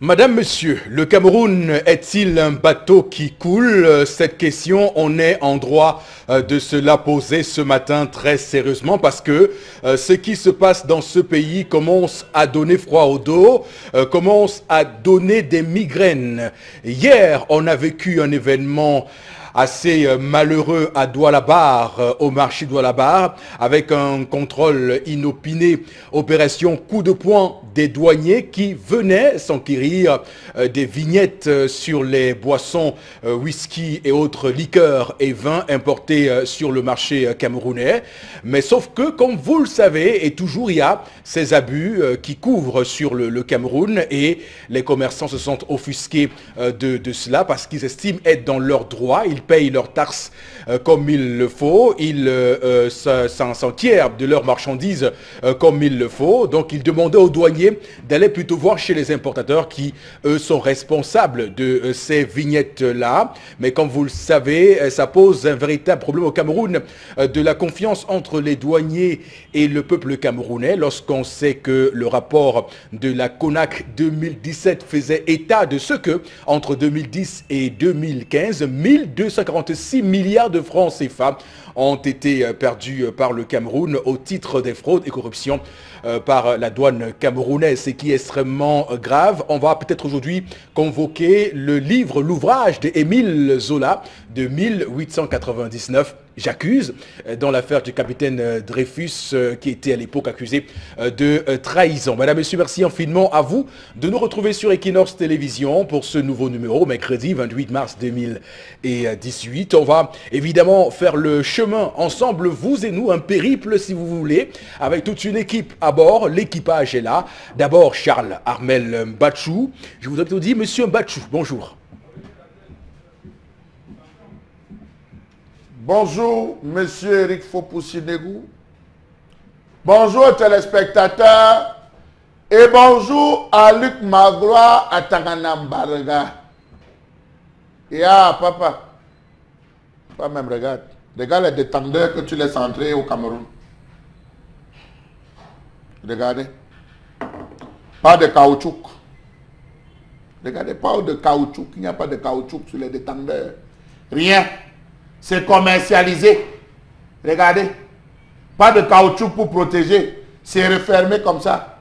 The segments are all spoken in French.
Madame, Monsieur, le Cameroun est-il un bateau qui coule? Cette question, on est en droit de se la poser ce matin très sérieusement parce que ce qui se passe dans ce pays commence à donner froid au dos, commence à donner des migraines. Hier, on a vécu un événement assez malheureux à Douala-Bar, au marché Douala-Bar, avec un contrôle inopiné, opération coup de poing des douaniers qui venaient s'enquérir des vignettes sur les boissons, whisky et autres liqueurs et vins importés sur le marché camerounais. Mais sauf que, comme vous le savez, et toujours il y a ces abus qui couvrent sur le Cameroun et les commerçants se sont offusqués de cela parce qu'ils estiment être dans leurs droits. Ils payent leurs taxes comme il le faut, ils s'enquièrent de leurs marchandises comme il le faut. Donc ils demandaient aux douaniers d'aller plutôt voir chez les importateurs qui, eux, sont responsables de ces vignettes-là. Mais comme vous le savez, ça pose un véritable problème au Cameroun de la confiance entre les douaniers et le peuple camerounais lorsqu'on sait que le rapport de la CONAC 2017 faisait état de ce que, entre 2010 et 2015, 1246 milliards de francs CFA ont été perdus par le Cameroun au titre des fraudes et corruptions par la douane camerounaise, ce qui est extrêmement grave. On va peut-être aujourd'hui convoquer l'ouvrage d'Émile Zola de 1899. J'accuse, dans l'affaire du capitaine Dreyfus, qui était à l'époque accusé de trahison. Madame, Monsieur, merci infiniment à vous de nous retrouver sur Equinox Télévision pour ce nouveau numéro, mercredi 28 mars 2018. On va évidemment faire le chemin ensemble, vous et nous, un périple si vous voulez, avec toute une équipe à bord. L'équipage est là. D'abord, Charles Armel Mbachou. Je vous applaudis, Monsieur Mbachou, bonjour. Bonjour, Monsieur Eric Fopoussinegou. Bonjour, téléspectateurs. Et bonjour à Luc Magloire à Tanganambarga. Et à papa. Pas même, regarde. Regarde les détendeurs que tu laisses entrer au Cameroun. Regardez. Pas de caoutchouc. Regardez, pas de caoutchouc. Il n'y a pas de caoutchouc sur les détendeurs. Rien. C'est commercialisé. Regardez. Pas de caoutchouc pour protéger. C'est refermé comme ça.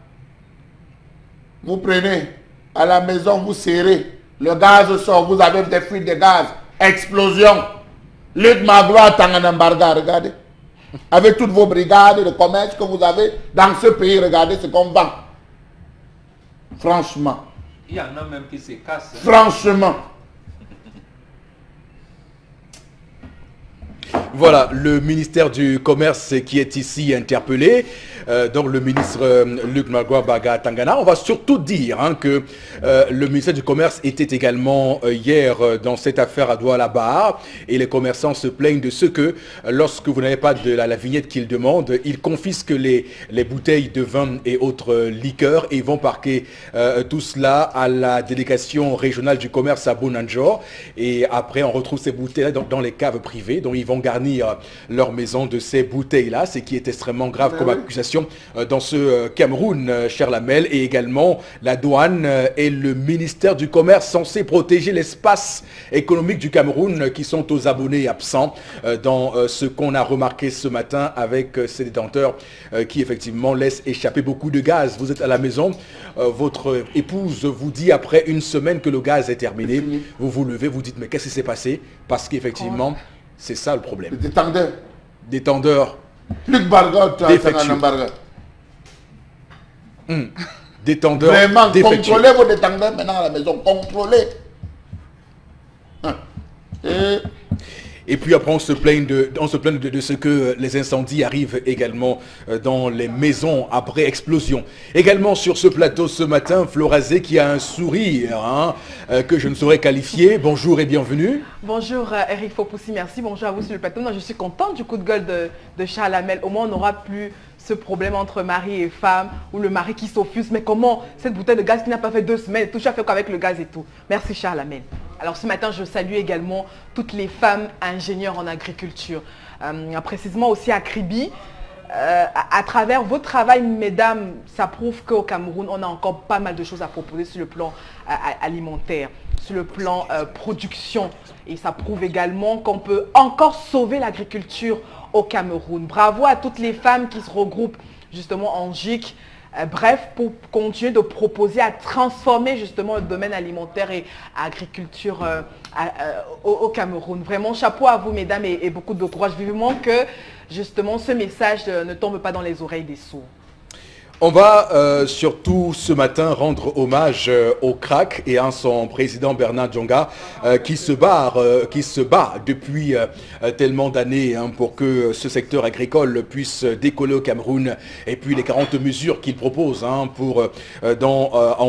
Vous prenez à la maison, vous serrez. Le gaz sort. Vous avez des fuites de gaz. Explosion. Luc Magloire Tanganambarga. Regardez. Avec toutes vos brigades de commerce que vous avez dans ce pays. Regardez ce qu'on vend. Franchement. Il y en a même qui se cassent. Hein. Franchement. Voilà, le ministère du Commerce qui est ici interpellé, donc le ministre Luc Magloire Baga Tangana. On va surtout dire que le ministère du Commerce était également hier dans cette affaire à Douala-Bar et les commerçants se plaignent de ce que lorsque vous n'avez pas de la vignette qu'ils demandent, ils confisquent les bouteilles de vin et autres liqueurs et ils vont parquer tout cela à la délégation régionale du commerce à Bonanjor et après on retrouve ces bouteilles dans les caves privées dont ils vont garnir leur maison de ces bouteilles-là, ce qui est extrêmement grave comme accusation dans ce Cameroun, cher Lamel, et également la douane et le ministère du Commerce censé protéger l'espace économique du Cameroun qui sont aux abonnés absents dans ce qu'on a remarqué ce matin avec ces détenteurs qui effectivement laissent échapper beaucoup de gaz. Vous êtes à la maison, votre épouse vous dit après une semaine que le gaz est terminé, vous vous levez, vous dites mais qu'est-ce qui s'est passé? Parce qu'effectivement, c'est ça le problème. Détendeurs. Détendeurs. Luc Bargot, Tanganambarga. Détendeurs. Vraiment, contrôlez vos détendeurs maintenant à la maison. Contrôlez. Et puis après on se plaint de ce que les incendies arrivent également dans les maisons après explosion. Également sur ce plateau ce matin, Florazé qui a un sourire que je ne saurais qualifier. Bonjour et bienvenue. Bonjour Eric Fopoussi, merci. Bonjour à vous sur le plateau. Non, je suis contente du coup de gueule de Charles Lamel. Au moins on n'aura plus ce problème entre mari et femme ou le mari qui s'offusque. Mais comment cette bouteille de gaz qui n'a pas fait 2 semaines, tout ça fait qu'avec le gaz et tout. Merci Charles Lamel. Alors ce matin, je salue également toutes les femmes ingénieures en agriculture. Précisément aussi à Kribi. à travers votre travail, mesdames, ça prouve qu'au Cameroun, on a encore pas mal de choses à proposer sur le plan alimentaire, sur le plan production. Et ça prouve également qu'on peut encore sauver l'agriculture au Cameroun. Bravo à toutes les femmes qui se regroupent justement en GIC. Bref, pour continuer de proposer à transformer justement le domaine alimentaire et agriculture au Cameroun. Vraiment, chapeau à vous, mesdames, et beaucoup de courage. Vivement que justement ce message ne tombe pas dans les oreilles des sourds. On va surtout ce matin rendre hommage au CRAC et à son président Bernard Djonga qui se bat depuis tellement d'années pour que ce secteur agricole puisse décoller au Cameroun, et puis les 40 mesures qu'il propose en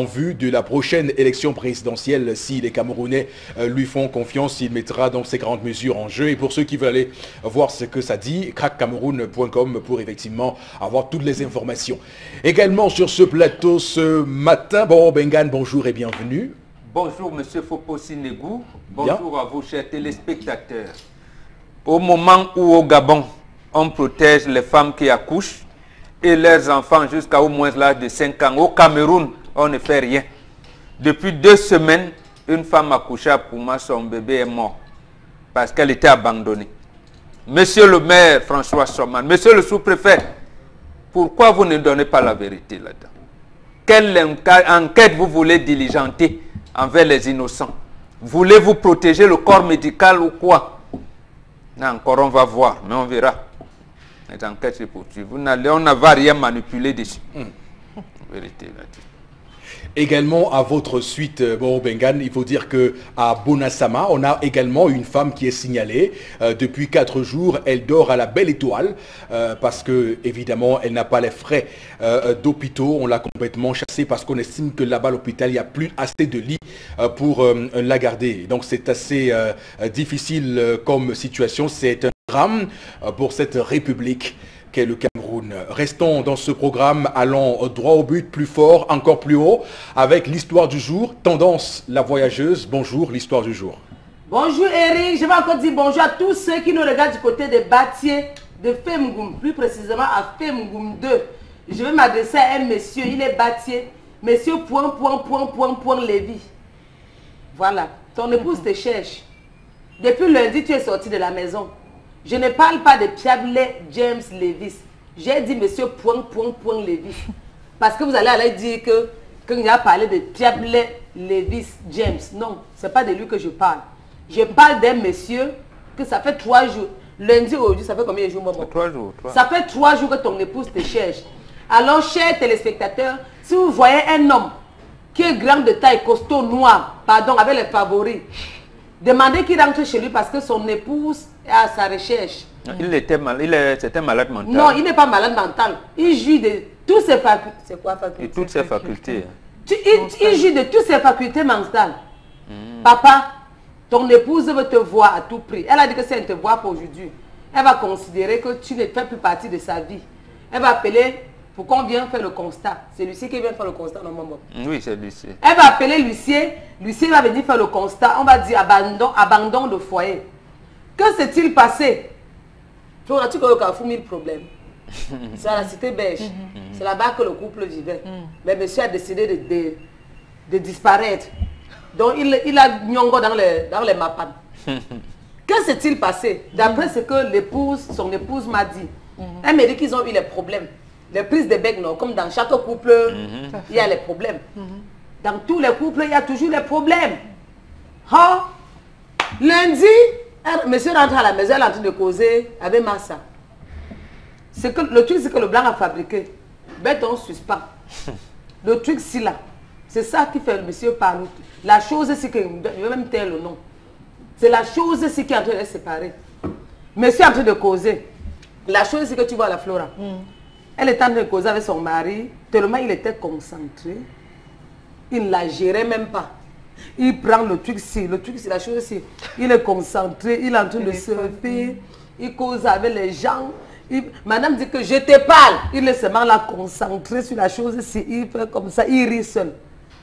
vue de la prochaine élection présidentielle. Si les Camerounais lui font confiance, il mettra donc ces 40 mesures en jeu. Et pour ceux qui veulent aller voir ce que ça dit, craccameroun.com pour effectivement avoir toutes les informations. Également sur ce plateau ce matin, Boro Bengan, bonjour et bienvenue. Bonjour Monsieur Fopossi Negou, bonjour à vous chers téléspectateurs. Au moment où au Gabon, on protège les femmes qui accouchent et leurs enfants jusqu'à au moins l'âge de 5 ans, au Cameroun, on ne fait rien. Depuis 2 semaines, une femme accouchée à Pouma, son bébé est mort parce qu'elle était abandonnée. Monsieur le maire François Soman, monsieur le sous-préfet, pourquoi vous ne donnez pas la vérité là-dedans? Quelle enquête vous voulez diligenter envers les innocents? Voulez-vous protéger le corps médical ou quoi? Non, encore on va voir, mais on verra. Les enquêtes se poursuivent. On ne va rien manipuler dessus. Vérité là-dessus. Également à votre suite, Boro Bengan, il faut dire qu'à Bonassama, on a également une femme qui est signalée. Depuis 4 jours, elle dort à la Belle Étoile parce que évidemment, elle n'a pas les frais d'hôpitaux. On l'a complètement chassée parce qu'on estime que là-bas, à l'hôpital, il n'y a plus assez de lits pour la garder. Donc c'est assez difficile comme situation. C'est un drame pour cette république qu'est le Cameroun. Restons dans ce programme, allons droit au but, plus fort, encore plus haut, avec l'histoire du jour. Tendance, la voyageuse. Bonjour, l'histoire du jour. Bonjour Eric, je vais encore dire bonjour à tous ceux qui nous regardent du côté des Batiers de Femgoum, plus précisément à Femgoum 2. Je vais m'adresser à un monsieur, il est Batier, monsieur Lévy. Voilà, ton épouse te cherche. Depuis lundi, tu es sorti de la maison. Je ne parle pas de Piablé James Levis. J'ai dit monsieur Levis. Parce que vous allez aller dire qu'il y a parlé de Piablé Levis James. Non, ce n'est pas de lui que je parle. Je parle d'un monsieur que ça fait 3 jours. Lundi aujourd'hui, ça fait combien de jours, maman? 3 jours. Ça fait 3 jours que ton épouse te cherche. Alors, chers téléspectateurs, si vous voyez un homme qui est grand de taille, costaud, noir, pardon, avec les favoris, demandez qu'il rentre chez lui parce que son épouse est à sa recherche. C'était malade mental. Non, il n'est pas malade mental. Il jouit de toutes ses facultés. C'est quoi faculté? Et toutes ses facultés. Il jouit de toutes ses facultés mentales. Papa, ton épouse veut te voir à tout prix. Elle a dit que si elle ne te voit pas aujourd'hui, elle va considérer que tu ne fais plus partie de sa vie. Elle va appeler pour qu'on vienne faire le constat. C'est Lucie qui vient faire le constat, non, maman? Oui, c'est Lucie. Elle va appeler Lucie. Lucie va venir faire le constat. On va dire abandon de foyer. Que s'est-il passé? Tu vois, tu connais au 1000 problèmes. C'est à la cité belge. C'est là-bas que le couple vivait. Mais monsieur a décidé de disparaître. Donc il a nyongo dans les mapan. Que s'est-il passé? D'après ce que son épouse m'a dit, elle m'a dit qu'ils ont eu les problèmes. Les prises de bec, non, comme dans chaque couple, il y a les problèmes. Dans tous les couples, il y a toujours les problèmes. Oh, lundi, monsieur rentre à la maison, elle est en train de causer avec Massa. Le truc, c'est que le blanc a fabriqué. Béton suspend. Le truc, c'est là. C'est ça qui fait le monsieur parler. La chose, c'est que, je vais même taire le nom. C'est la chose, c'est qui est en train de les séparer. Monsieur est en train de causer. La chose, c'est que tu vois la Flora. Elle est en train de causer avec son mari, tellement il était concentré. Il ne la gérait même pas. Il prend le truc ci, la chose ci. Il est concentré, il est en train de surfer, il cause avec les gens. Madame dit que je te parle. Il est seulement là concentré sur la chose ci, il fait comme ça, il rit seul.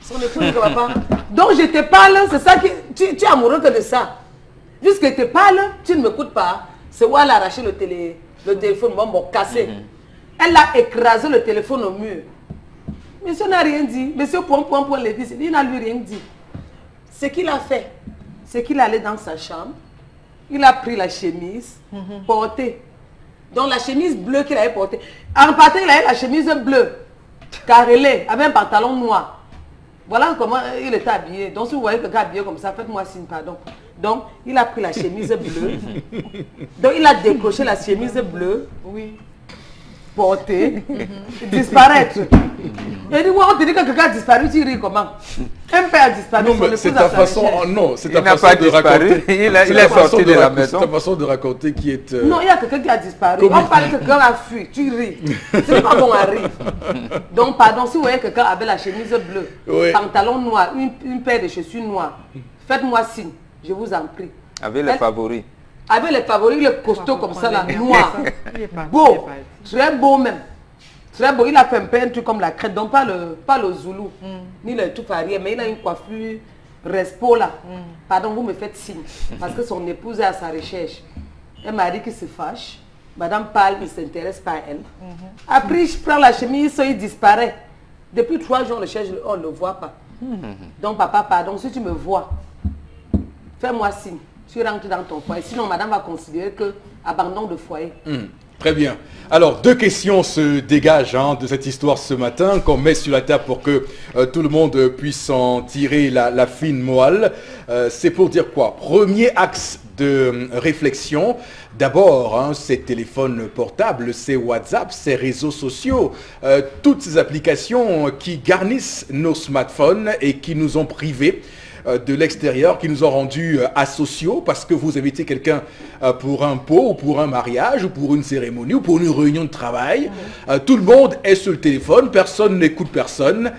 Son épouse ne va pas. Donc je te parle, c'est ça que tu es amoureux que de ça. Jusque je te parle, tu ne m'écoutes pas. C'est où elle a arraché le téléphone, bon, cassé. Elle a écrasé le téléphone au mur. Monsieur n'a rien dit. Monsieur point, les vis, il n'a lui rien dit. Ce qu'il a fait, c'est qu'il allait dans sa chambre. Il a pris la chemise portée. Donc la chemise bleue qu'il avait portée. En partant, il avait la chemise bleue, carrelée, avec un pantalon noir. Voilà comment il était habillé. Donc si vous voyez quelqu'un habillé comme ça, faites-moi signe, pardon. Donc il a pris la chemise bleue. Donc il a décroché la chemise bleue. Oui. Portée. Disparaître. Et dit, on te dit que quelqu'un a disparu, tu ris comment? Un père a disparu. Non, mais c'est ta façon, non, c'est ta façon de raconter. Il est sorti de la maison. C'est ta façon de raconter qui est... Non, il y a quelqu'un qui a disparu. On parle que quelqu'un a fui, tu ris. C'est pas bon à rire. Donc, pardon, si vous voyez quelqu'un avec la chemise bleue, oui, pantalon noir, une paire de chaussures noires, faites-moi signe, je vous en prie. Avec les favoris. Avec les favoris, le costaud comme ça, là, noir. Beau, très beau même. Très beau, il a fait un peu un truc comme la crête, donc pas le zoulou, ni le tout arrière, mais il a une coiffure respo là. Pardon, vous me faites signe, parce que son épouse est à sa recherche. Un mari qui se fâche, madame parle, il ne s'intéresse pas à elle. Après, je prends la chemise, il disparaît. Depuis 3 jours, on le cherche, on ne le voit pas. Donc papa, pardon, si tu me vois, fais-moi signe, tu rentres dans ton foyer. Sinon, madame va considérer que abandon de foyer. Très bien. Alors, 2 questions se dégagent de cette histoire ce matin qu'on met sur la table pour que tout le monde puisse en tirer la fine moelle. C'est pour dire quoi? Premier axe de réflexion. D'abord, ces téléphones portables, ces WhatsApp, ces réseaux sociaux, toutes ces applications qui garnissent nos smartphones et qui nous ont privés de l'extérieur, qui nous ont rendus asociaux, parce que vous invitez quelqu'un pour un pot ou pour un mariage ou pour une cérémonie ou pour une réunion de travail. Tout le monde est sur le téléphone, personne n'écoute personne.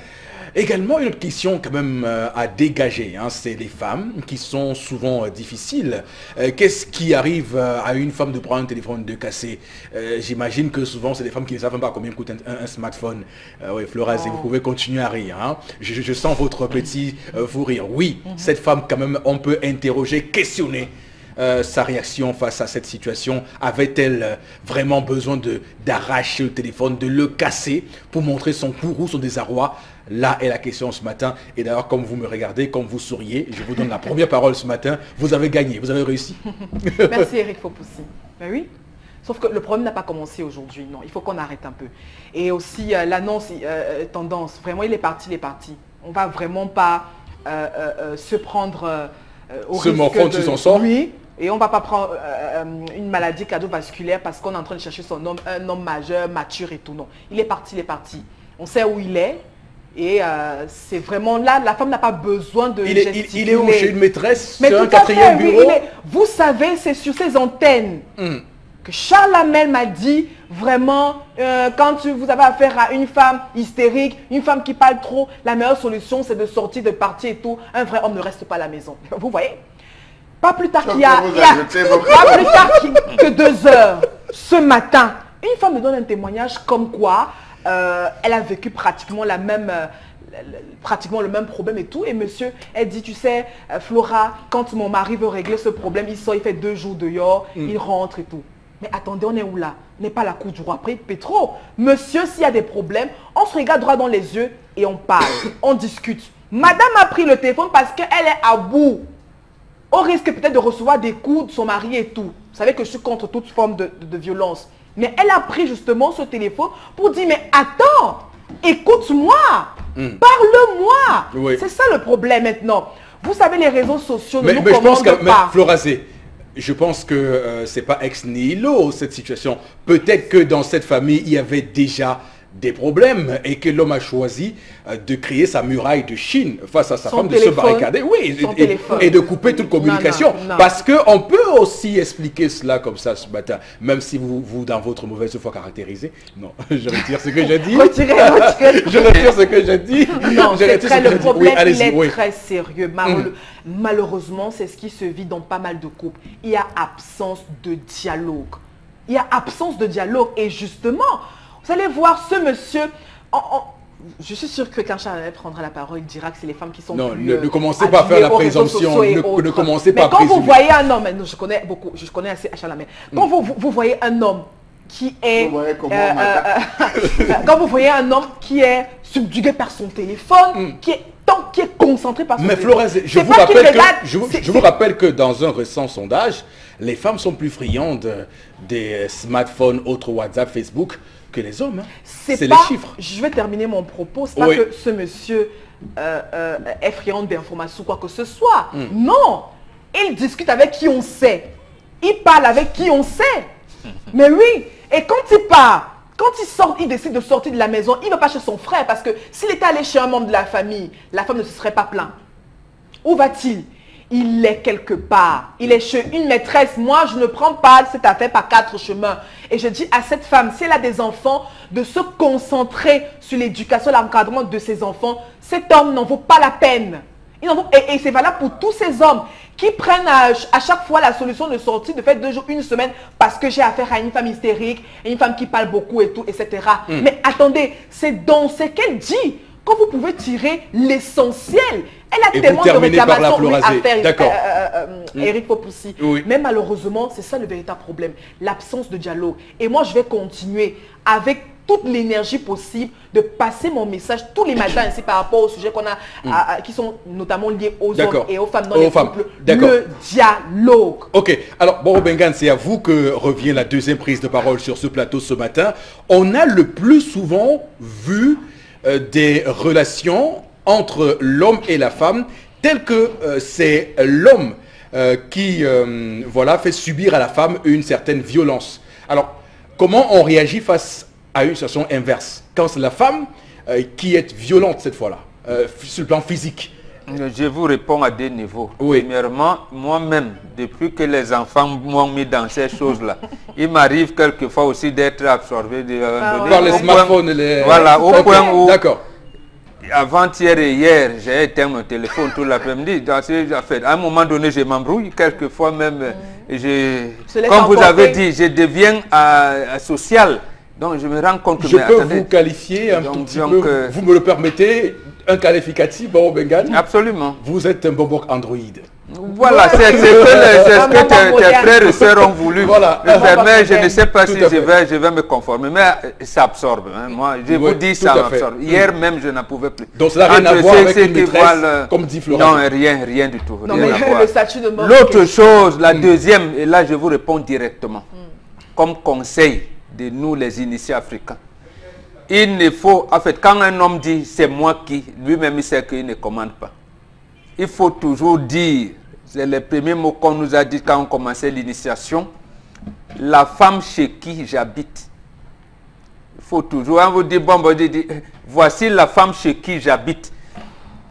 Également, une autre question quand même à dégager, c'est les femmes qui sont souvent difficiles. Qu'est-ce qui arrive à une femme de prendre un téléphone de casser? J'imagine que souvent, c'est des femmes qui ne savent même pas combien coûte un smartphone. Oui, Flora, vous pouvez continuer à rire. Je sens votre petit fou rire. Oui, cette femme, quand même, on peut interroger, questionner sa réaction face à cette situation. Avait-elle vraiment besoin d'arracher le téléphone, de le casser pour montrer son courroux, son désarroi? Là est la question ce matin. Et d'ailleurs, comme vous me regardez, comme vous souriez, je vous donne la première parole ce matin. Vous avez gagné, vous avez réussi. Merci Eric Fopoussi. Ben oui. Sauf que le problème n'a pas commencé aujourd'hui. Non, il faut qu'on arrête un peu. Et aussi, l'annonce tendance, vraiment, il est parti. On va vraiment pas se prendre au risque morfondre sur son sort. Oui. Et on ne va pas prendre une maladie cardiovasculaire parce qu'on est en train de chercher son homme, un homme majeur, mature et tout. Non, il est parti. On sait où il est. Et c'est vraiment là, la femme n'a pas besoin de gesticuler. Il est où? Chez une maîtresse? Mais sur un tout à fait, 4e bureau? Oui, vous savez, c'est sur ces antennes que Charles Lamel m'a dit, vraiment, quand vous avez affaire à une femme hystérique, une femme qui parle trop, la meilleure solution, c'est de sortir, de partir et tout. Un vrai homme ne reste pas à la maison. Vous voyez? Pas plus tard que 2 heures, ce matin, une femme me donne un témoignage comme quoi elle a vécu pratiquement le même problème et tout. Et monsieur, elle dit, tu sais, Flora, quand mon mari veut régler ce problème, il sort, il fait 2 jours dehors, il rentre et tout. Mais attendez, on est où là? On n'est pas à la cour du roi Pétro. Monsieur, s'il y a des problèmes, on se regarde droit dans les yeux et on parle, on discute. Madame a pris le téléphone parce qu'elle est à bout. On risque peut-être de recevoir des coups de son mari et tout. Vous savez que je suis contre toute forme de violence. Mais elle a pris justement ce téléphone pour dire, mais attends, écoute-moi, parle-moi. Oui. C'est ça le problème maintenant. Vous savez, les réseaux sociaux ne nous commandent pas. Florazé, je pense que c'est pas ex nihilo cette situation. Peut-être que dans cette famille, il y avait déjà des problèmes et que l'homme a choisi de créer sa muraille de Chine face à sa femme, de se barricader, oui, et de couper toute communication. Non. Parce qu'on peut aussi expliquer cela comme ça ce matin, même si vous dans votre mauvaise foi caractérisée. Non, je retire ce que j'ai dit. Retirez. Je retire ce que j'ai dit. Non, le problème, il est très sérieux. Malheureusement, c'est ce qui se vit dans pas mal de couples. Il y a absence de dialogue. Et justement, vous allez voir ce monsieur, je suis sûre que quand Charles prendra la parole, il dira que c'est les femmes qui sont non, plus... ne commencez pas à faire la présomption, ne commencez pas à présumer. Quand vous voyez un homme, je connais assez Charles, quand vous voyez un homme qui est... Vous voyez comment quand vous voyez un homme qui est subjugué par son téléphone, qui est concentré par son Mais téléphone. Florence, je vous rappelle que dans un récent sondage, les femmes sont plus friandes des smartphones, autres WhatsApp, Facebook, que les hommes. Hein. C'est les chiffres. Je vais terminer mon propos. C'est pas que ce monsieur est friand d'informations ou quoi que ce soit. Non. Il discute avec qui on sait. Il parle avec qui on sait. Mais oui. Et quand il part, quand il sort, il décide de sortir de la maison, il ne va pas chez son frère parce que s'il était allé chez un membre de la famille, la femme ne se serait pas plainte. Où va-t-il? Il est quelque part. Il est chez une maîtresse. Moi, je ne prends pas cette affaire par 4 chemins. Et je dis à cette femme, si elle a des enfants, de se concentrer sur l'éducation, l'encadrement de ses enfants. Cet homme n'en vaut pas la peine. Et c'est valable pour tous ces hommes qui prennent à chaque fois la solution de sortir, de faire 2 jours, 1 semaine, parce que j'ai affaire à une femme hystérique, une femme qui parle beaucoup et tout, etc. Mais attendez, c'est dans ce qu'elle dit quand vous pouvez tirer l'essentiel. Elle a tellement de réclamations à faire, D'accord. Eric Fopoussi. Mais malheureusement, c'est ça le véritable problème, l'absence de dialogue. Et moi, je vais continuer avec toute l'énergie possible de passer mon message tous les matins ici par rapport aux sujets qu'on a, qui sont notamment liés aux hommes et aux femmes dans les couples. Le dialogue. Ok. Alors, Boro Bengan, c'est à vous que revient la deuxième prise de parole sur ce plateau ce matin. On a le plus souvent vu des relations entre l'homme et la femme telles que c'est l'homme qui voilà, fait subir à la femme une certaine violence. Alors, comment on réagit face à une situation inverse, quand c'est la femme qui est violente cette fois-là, sur le plan physique? Je vous réponds à 2 niveaux. Premièrement, moi-même, depuis que les enfants m'ont mis dans ces choses-là, il m'arrive quelquefois aussi d'être absorbé par les smartphones. Voilà, au point où... D'accord. Avant-hier et hier, j'ai éteint mon téléphone tout l'après-midi. À un moment donné, je m'embrouille. Quelquefois même, comme vous avez dit, je deviens social. Donc je me rends compte que... Je peux vous qualifier un tout petit peu, vous me le permettez, un qualificatif, Boro Bengan? Absolument. Vous êtes un bonbon Android. Voilà, c'est ce que tes frères et sœurs ont voulu. Voilà. Mais je ne sais pas si je vais me conformer. Mais ça absorbe. Hein. Moi, je vous dis, ça m'absorbe. Hier même, je n'en pouvais plus. Donc cela n'a rien à voir avec une maîtresse, comme dit Florence. Non, rien du tout. Non, mais le statut de mort. L'autre chose, la deuxième, et là je vous réponds directement. Comme conseil de nous les initiés africains. Il ne faut, en fait, quand un homme dit c'est moi qui, lui-même il sait qu'il ne commande pas. Il faut toujours dire, c'est les premiers mots qu'on nous a dit quand on commençait l'initiation, la femme chez qui j'habite. Il faut toujours, on vous dit, voici la femme chez qui j'habite.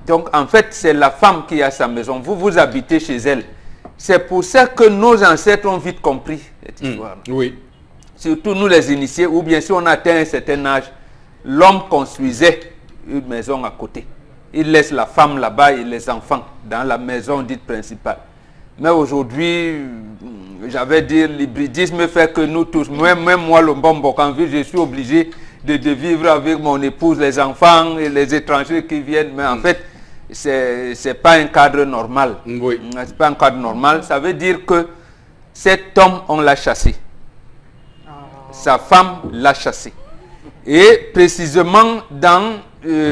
Donc en fait, c'est la femme qui a sa maison. Vous habitez chez elle. C'est pour ça que nos ancêtres ont vite compris cette histoire. Oui. Surtout nous les initiés, ou bien si on atteint un certain âge, l'homme construisait une maison à côté. Il laisse la femme là-bas et les enfants dans la maison dite principale. Mais aujourd'hui, j'avais dit, l'hybridisme fait que nous tous, même moi le Mbombo, quand je suis obligé de vivre avec mon épouse, les enfants et les étrangers qui viennent. Mais en fait, c'est pas un cadre normal. Oui. C'est pas un cadre normal. Ça veut dire que cet homme, on l'a chassé. Sa femme l'a chassé. Et précisément dans,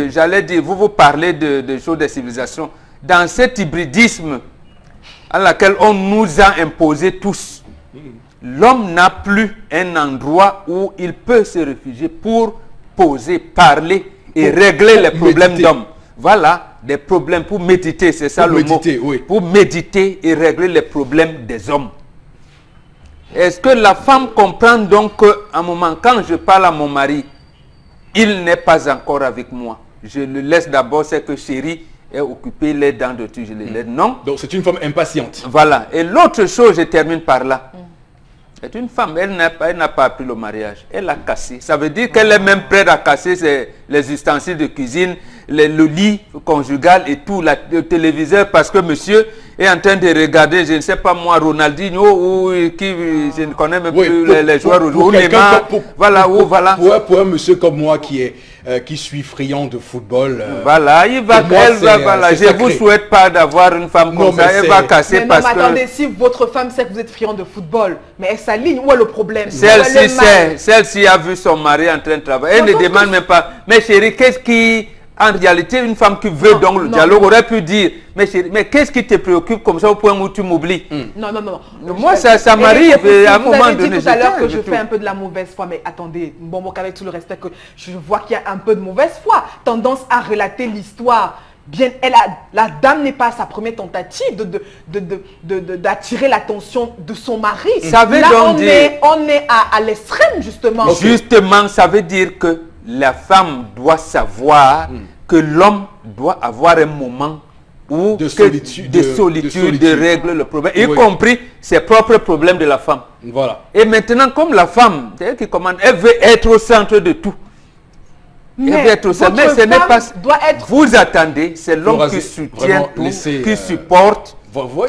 j'allais dire, vous parlez de choses de civilisation, dans cet hybridisme à laquelle on nous a imposé tous, l'homme n'a plus un endroit où il peut se réfugier pour poser, parler et régler les problèmes d'hommes. Voilà, des problèmes pour méditer, c'est ça le mot. Oui. Pour méditer et régler les problèmes des hommes. Est-ce que la femme comprend donc qu'à un moment, quand je parle à mon mari, il n'est pas encore avec moi. Je le laisse d'abord, c'est que chérie est occupée, les dents de tu, je le laisse. Non. Donc c'est une femme impatiente. Voilà. Et l'autre chose, je termine par là. C'est une femme, elle n'a pas appris le mariage. Elle a cassé. Ça veut dire qu'elle est même prête à casser les ustensiles de cuisine, le lit conjugal et tout, le téléviseur, parce que monsieur est en train de regarder, je ne sais pas moi, Ronaldinho ou qui, je ne connais même plus les joueurs aujourd'hui. Pour un monsieur comme moi qui est qui suis friand de football. Voilà, voilà. Je ne vous souhaite pas d'avoir une femme comme ça, elle va casser parce que... Mais attendez, si votre femme sait que vous êtes friand de football, mais elle s'aligne, où est le problème? Celle-ci a vu son mari en train de travailler, elle ne demande même pas, mais chérie, qu'est-ce qui... En réalité, une femme qui veut donc le dialogue aurait pu dire, mais chérie, mais qu'est-ce qui te préoccupe comme ça au point où tu m'oublies? Non. Moi, ça m'arrive à un moment donné. Vous avez dit tout à l'heure que je fais un peu de la mauvaise foi, mais attendez, bon, avec tout le respect, que je vois qu'il y a un peu de mauvaise foi, tendance à relater l'histoire. Bien, la dame n'est pas à sa première tentative d'attirer l'attention de son mari. Ça veut donc dire... on est à l'extrême, justement. Justement, ça veut dire que la femme doit savoir que l'homme doit avoir un moment où de solitude, de régler le problème, y compris ses propres problèmes de la femme. Voilà. Et maintenant, comme la femme, c'est elle qui commande, elle veut être au centre de tout. Mais ce n'est pas... Vous attendez, c'est l'homme qui soutient tout, qui supporte.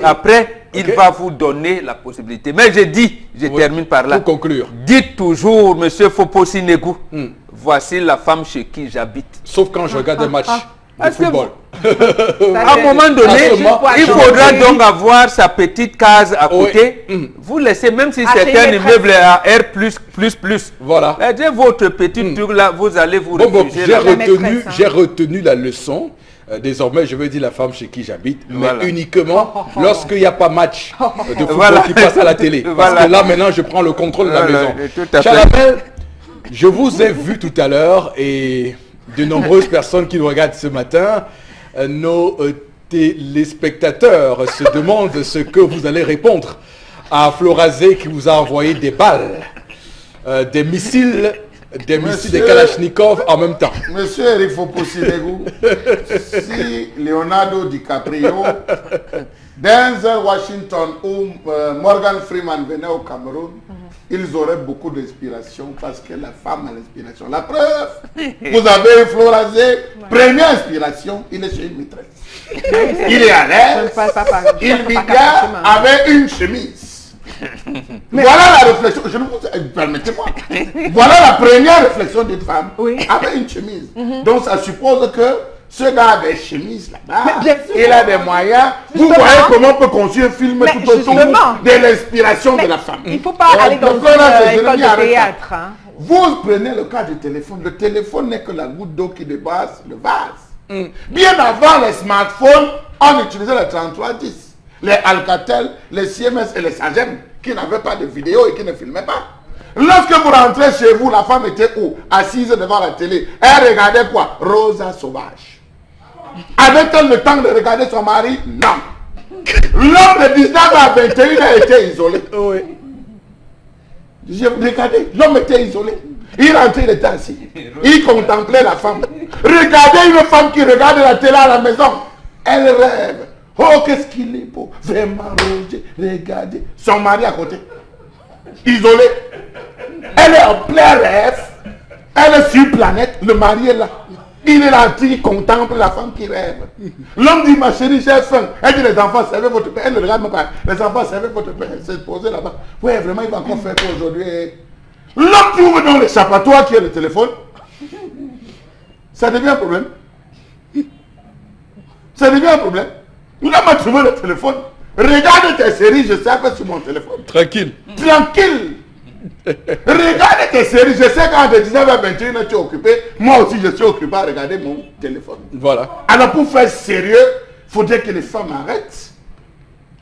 Après, il va vous donner la possibilité. Mais je termine par là. Pour conclure. Dites toujours, monsieur Fopo-Sinégou, voici la femme chez qui j'habite. Sauf quand je regarde un match de football. À un moment donné, il faudra donc avoir sa petite case à côté. Vous laissez, même si c'est un immeuble à R++. Voilà. Votre petit truc là, vous allez vous réfugier. J'ai retenu la leçon. Désormais, je veux dire la femme chez qui j'habite, mais uniquement lorsqu'il n'y a pas match de football qui passe à la télé. Parce que là, maintenant, je prends le contrôle de la maison. Chalamel, je vous ai vu tout à l'heure et de nombreuses personnes qui nous regardent ce matin, nos téléspectateurs se demandent ce que vous allez répondre à Florazé qui vous a envoyé des balles, des missiles de Kalachnikov en même temps. Monsieur Eric Fopo-Sinégou, si Leonardo DiCaprio, Denzel Washington ou Morgan Freeman venaient au Cameroun, ils auraient beaucoup d'inspiration parce que la femme a l'inspiration. La preuve, vous avez Florazé, première inspiration, il est chez une maîtresse. Il est à l'aise, il vient avec une chemise. Voilà la réflexion, je ne vous permettez-moi. Voilà la première réflexion d'une femme avec une chemise. Donc ça suppose que ce gars a des chemises là-bas, il a des moyens. Vous voyez comment on peut construire un film tout autour de l'inspiration de la femme. Il ne faut pas aller dans une école de théâtre. Vous prenez le cas du téléphone. Le téléphone n'est que la goutte d'eau qui dépasse le vase. Bien avant les smartphones, on utilisait les 3310. Les Alcatel, les CMS et les Sagem qui n'avaient pas de vidéo et qui ne filmaient pas. Lorsque vous rentrez chez vous, la femme était où? Assise devant la télé. Elle regardait quoi? Rosa Sauvage. Avait-elle le temps de regarder son mari? Non. L'homme de 19 à 21 ans était isolé. Oui. J'ai regardé, l'homme était isolé. Il rentrait, il était assis. Il contemplait la femme. Regardez une femme qui regarde la télé à la maison. Elle rêve. Oh, qu'est-ce qu'il est beau. Vraiment, Roger, regardez. Son mari à côté. Isolé. Elle est en plein rêve. Elle est sur planète. Le mari est là. Il est là, il contemple la femme qui rêve. L'homme dit, ma chérie, j'ai faim. Elle dit, les enfants, servez votre père. Elle ne regarde même pas. Les enfants, servez votre père. Elle s'est posée là-bas. Ouais, vraiment, il va encore faire quoi aujourd'hui? L'homme trouve dans l'échappatoire qui est le téléphone. Ça devient un problème. Ça devient un problème. L'homme a trouvé le téléphone. Regarde tes séries, je sais pas sur mon téléphone. Tranquille. Tranquille. Regarde tes séries, je sais quand de 19 à 21 tu es occupé. Moi aussi, je suis occupé à regarder mon téléphone. Voilà. Alors pour faire sérieux, il faudrait que les femmes arrêtent.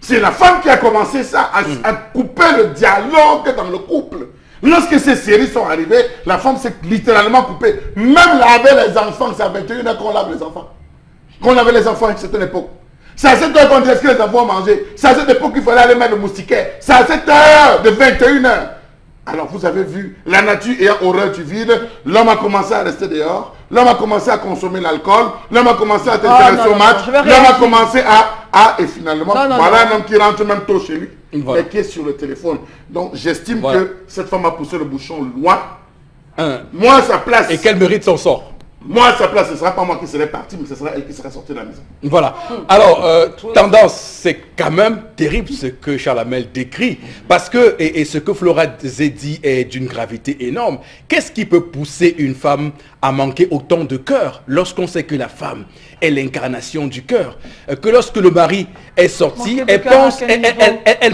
C'est la femme qui a commencé ça, à couper le dialogue dans le couple. Lorsque ces séries sont arrivées, la femme s'est littéralement coupée. Même laver les enfants, c'est à 21 heures qu'on lave les enfants. Qu'on lavait les enfants à une certaine époque. C'est à cette heure qu'on disait que les enfants mangeaient. C'est à cette époque qu'il fallait aller mettre le moustiquaire. C'est à cette heure de 21 heures. Alors vous avez vu, la nature ayant horreur du vide, l'homme a commencé à rester dehors, l'homme a commencé à consommer l'alcool, l'homme a commencé à t'intéresser au match, l'homme a commencé et finalement, voilà un homme qui rentre même tôt chez lui, et qui est sur le téléphone. Donc j'estime que cette femme a poussé le bouchon loin. Moi, sa place. Et qu'elle mérite son sort. Moi, à sa place, ce ne sera pas moi qui serai parti, mais ce sera elle qui sera sortie de la maison. Voilà. Alors, tendance, c'est quand même terrible ce que Charles Hamel décrit. Parce que, et ce que Flora dit est d'une gravité énorme. Qu'est-ce qui peut pousser une femme à manquer autant de cœur lorsqu'on sait que la femme est l'incarnation du cœur? Que lorsque le mari est sorti, elle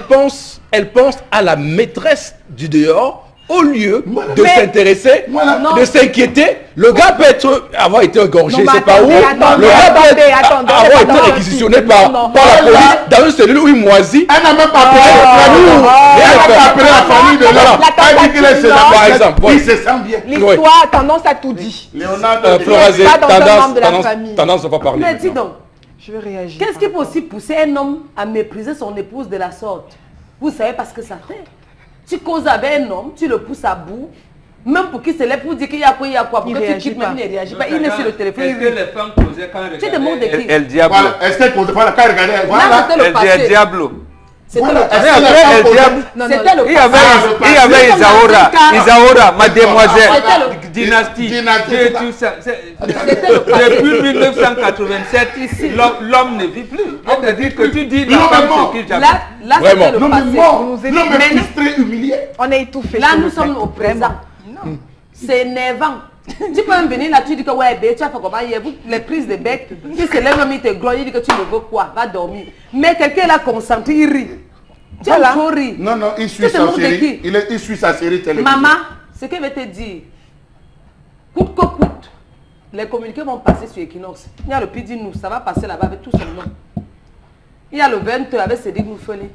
pense à la maîtresse du dehors au lieu de s'intéresser, de s'inquiéter. Le gars peut avoir été égorgé, je ne sais pas où. Le gars peut avoir été réquisitionné par la police dans une cellule où il moisit. Elle n'a même pas appelé la famille de l'homme. Elle dit qu'il est chez par exemple. Il se sent bien. L'histoire, tendance à tout dit. Tendance ne va pas parler. Mais dis donc, je vais réagir. Qu'est-ce qui peut aussi pousser un homme à mépriser son épouse de la sorte? Vous savez parce que ça fait. Tu causes avec un homme, tu le pousses à bout, même pour qu'il se lève pour dire qu'il y a quoi, pour que tu quittes, même il ne réagit pas. Il est sur le téléphone. Est-ce que les femmes causaient quand tu te montres de qui? El Diablo. Est-ce qu'elle causait pas quand elle regardait? Là, c'était le passé. El Diablo. C'était le passé. C'était le passé. Il y avait Isaora, mademoiselle, dynastie, tout ça. Depuis 1987, l'homme ne vit plus. C'est-à-dire que tu dis la femme ce qu'il Là, c'était le passé. L'homme est frustré, humilié. On est étouffé. Là, nous sommes au présent. C'est énervant. Tu peux même venir là, tu dis que ouais, tu as fait comment hier, les prises de bec, tu se lèves, il te gloire, il dit que tu ne veux quoi, va dormir. Mais quelqu'un là concentré, il rit. Tu as trop ri. Non, il suit sa série. Il suit sa série télévisée. Maman, ce qu'elle veut te dire, coûte que coûte, les communiqués vont passer sur Equinox. Il y a le PD nous, ça va passer là-bas avec tout son nom. Il y a le 20 avec Cédric Mouffelé.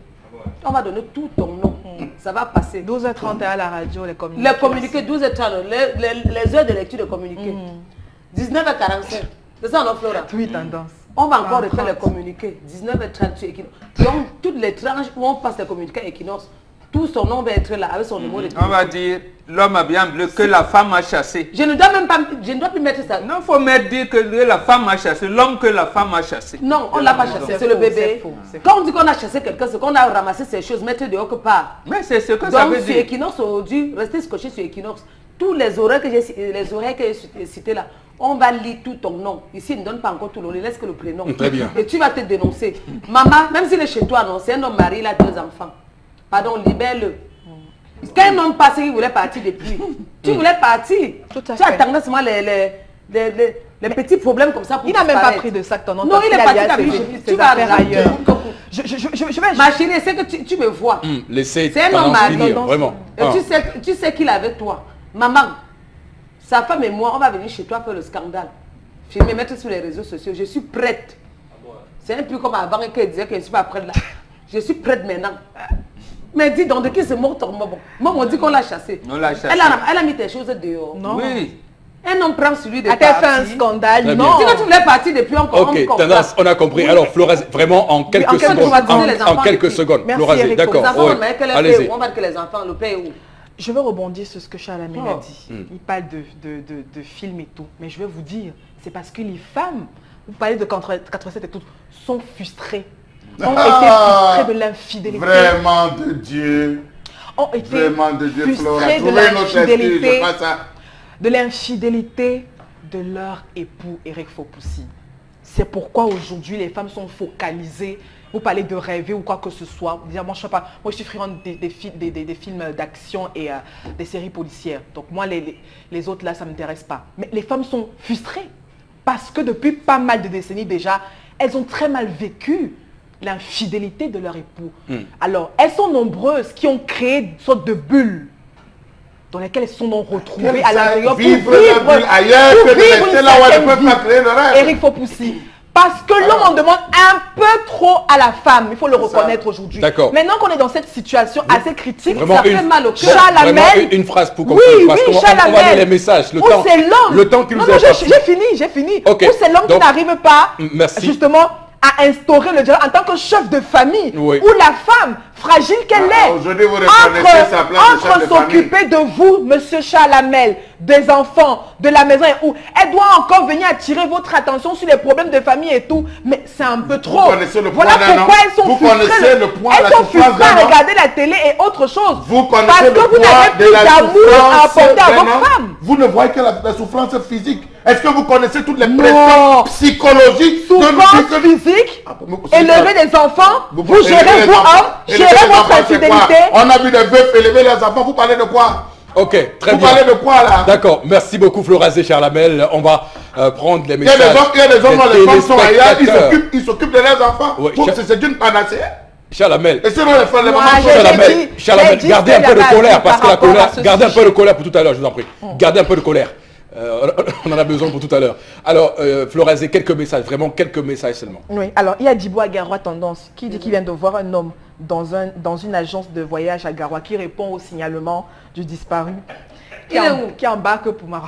On va donner tout ton nom. Ça va passer. 12h31 à la radio, les communiqués. Les communiqués, 12h30, les heures de lecture de communiqués. 19h45. C'est ça, non, Flora? Oui, tendance. On va encore refaire les communiqués. 19h30 sur Equinox. Donc, toutes les tranches où on passe les communiqués à Equinox, tout son nom va être là avec son numéro de téléphone. On va dire l'homme a bien bleu que la femme a chassé. Je ne dois même pas, je ne dois plus mettre ça. Non, il faut mettre dire que la femme a chassé, l'homme que la femme a chassé. Non, on ne l'a pas chassé, c'est le bébé. Quand on dit qu'on a chassé quelqu'un, c'est qu'on a ramassé ces choses, mettre de autre part. Mais c'est ce que ça veut dire. Donc sur Equinox aujourd'hui, restez scotché sur Equinox. Tous les oreilles que j'ai citées là, on va lire tout ton nom. Ici, il ne donne pas encore tout le nom, il laisse que le prénom. Très bien. Et tu vas te dénoncer. Maman, même s'il est chez toi, non, c'est un homme marié, il a 2 enfants. Pardon, libère-le. Quand un homme passe, il voulait partir depuis. Tu voulais partir. Tu attendais seulement les petits problèmes comme ça pour il n'a même pas pris de sac ton nom. Non, il est parti. Tu vas ailleurs. Je vais... Ma chérie, c'est que tu me vois. C'est un homme marié. Vraiment. Et tu sais qu'il est avec toi. Maman, sa femme et moi, on va venir chez toi faire le scandale. Je vais me mettre sur les réseaux sociaux. Je suis prête. C'est un peu comme avant qu'elle disait que je ne suis pas prête là. Je suis prête maintenant. Mais dis donc, de qui se mort ton maman? Moi, on dit qu'on l'a chassé. On l'a chassé. Elle a mis tes choses dehors. Non. Oui. Un homme prend celui de partir. Elle fait un scandale. Très non. Si tu voulais partir depuis encore. Ok, tendance, on a compris. Alors, Flora, vraiment en quelques secondes. En quelques secondes. Flora, d'accord. Allez-y. On va dire que les enfants le payent où? Je veux rebondir sur ce que Charles Hamel a dit. Il parle de films et tout. Mais je vais vous dire, c'est parce que les femmes, vous parlez de 87 et tout, sont frustrées. Ont été frustrées de l'infidélité. Vraiment de Dieu. Ont été vraiment de Dieu, Flora. De l'infidélité de leur époux Eric Fopoussi. C'est pourquoi aujourd'hui les femmes sont focalisées. Vous parlez de rêver ou quoi que ce soit. Moi, je sais pas. Moi, je suis friande des films d'action et des séries policières. Donc moi, les autres là, ça ne m'intéresse pas. Mais les femmes sont frustrées parce que depuis pas mal de décennies déjà, elles ont très mal vécu l'infidélité de leur époux. Alors, elles sont nombreuses qui ont créé une sorte de bulle dans lesquelles elles se sont retrouvées à l'intérieur pour vivre ailleurs que de rester là où elles ne peuvent pas créer le rêve. Eric Fopoussi. Parce que l'homme en demande un peu trop à la femme, il faut le reconnaître aujourd'hui. D'accord. Maintenant qu'on est dans cette situation assez critique, ça fait mal au cœur. Charles Hamel, une phrase pour conclure, parce qu'on va donner les messages. Le temps qui nous est passé. J'ai fini. Okay. Où c'est l'homme qui n'arrive pas, justement, à instaurer le dialogue en tant que chef de famille, ou la femme, fragile qu'elle est, aujourd'hui vous reconnaissez sa place de chef de famille. entre s'occuper de vous, monsieur Charles Hamel, des enfants de la maison et où elle doit encore venir attirer votre attention sur les problèmes de famille et tout. Mais c'est un peu trop. Vous connaissez le Voilà poids d'un pourquoi homme. elles sont Vous frustrées. connaissez le poids, Elles la sont souffrance frustrées à d'un homme. regarder la télé et autre chose. Vous connaissez Parce le que vous poids n'avez de plus la d'amour à souffrance apporter à d'un votre homme. femme. Vous ne voyez que la souffrance physique. Est-ce que vous connaissez toutes les Non. pressions psychologiques Souffrance physique, élever des enfants, vous gérez vous hommes, gérez votre infidélité. On a vu des veufs élever les enfants, vous parlez de quoi? Ok, très Vous bien. parlez de quoi là? D'accord, merci beaucoup Florazé Charlamel. On va prendre les Il y a messages. des hommes dont les femmes sont ailleurs, téléspectateurs. ils s'occupent de leurs enfants. Oui, C'est une panacée. Charlamel. Et sinon les femmes, les Moi, mamans j'ai sont Charlamel, dit- Charlamel, j'ai dit gardez ce un peu de qu'elle a colère dit parce que par la rapport colère, à ce gardez un peu sujet. de colère pour tout à l'heure, je vous en prie. Gardez un peu de colère. On en a besoin pour tout à l'heure. Alors, Florazé, quelques messages, vraiment quelques messages seulement. Oui, alors il y a Djibo à Garoua Tendance qui dit qu'il vient de voir un homme dans une agence de voyage à Garoua qui répond au signalement du disparu. Il est où? Qui embarque pour ma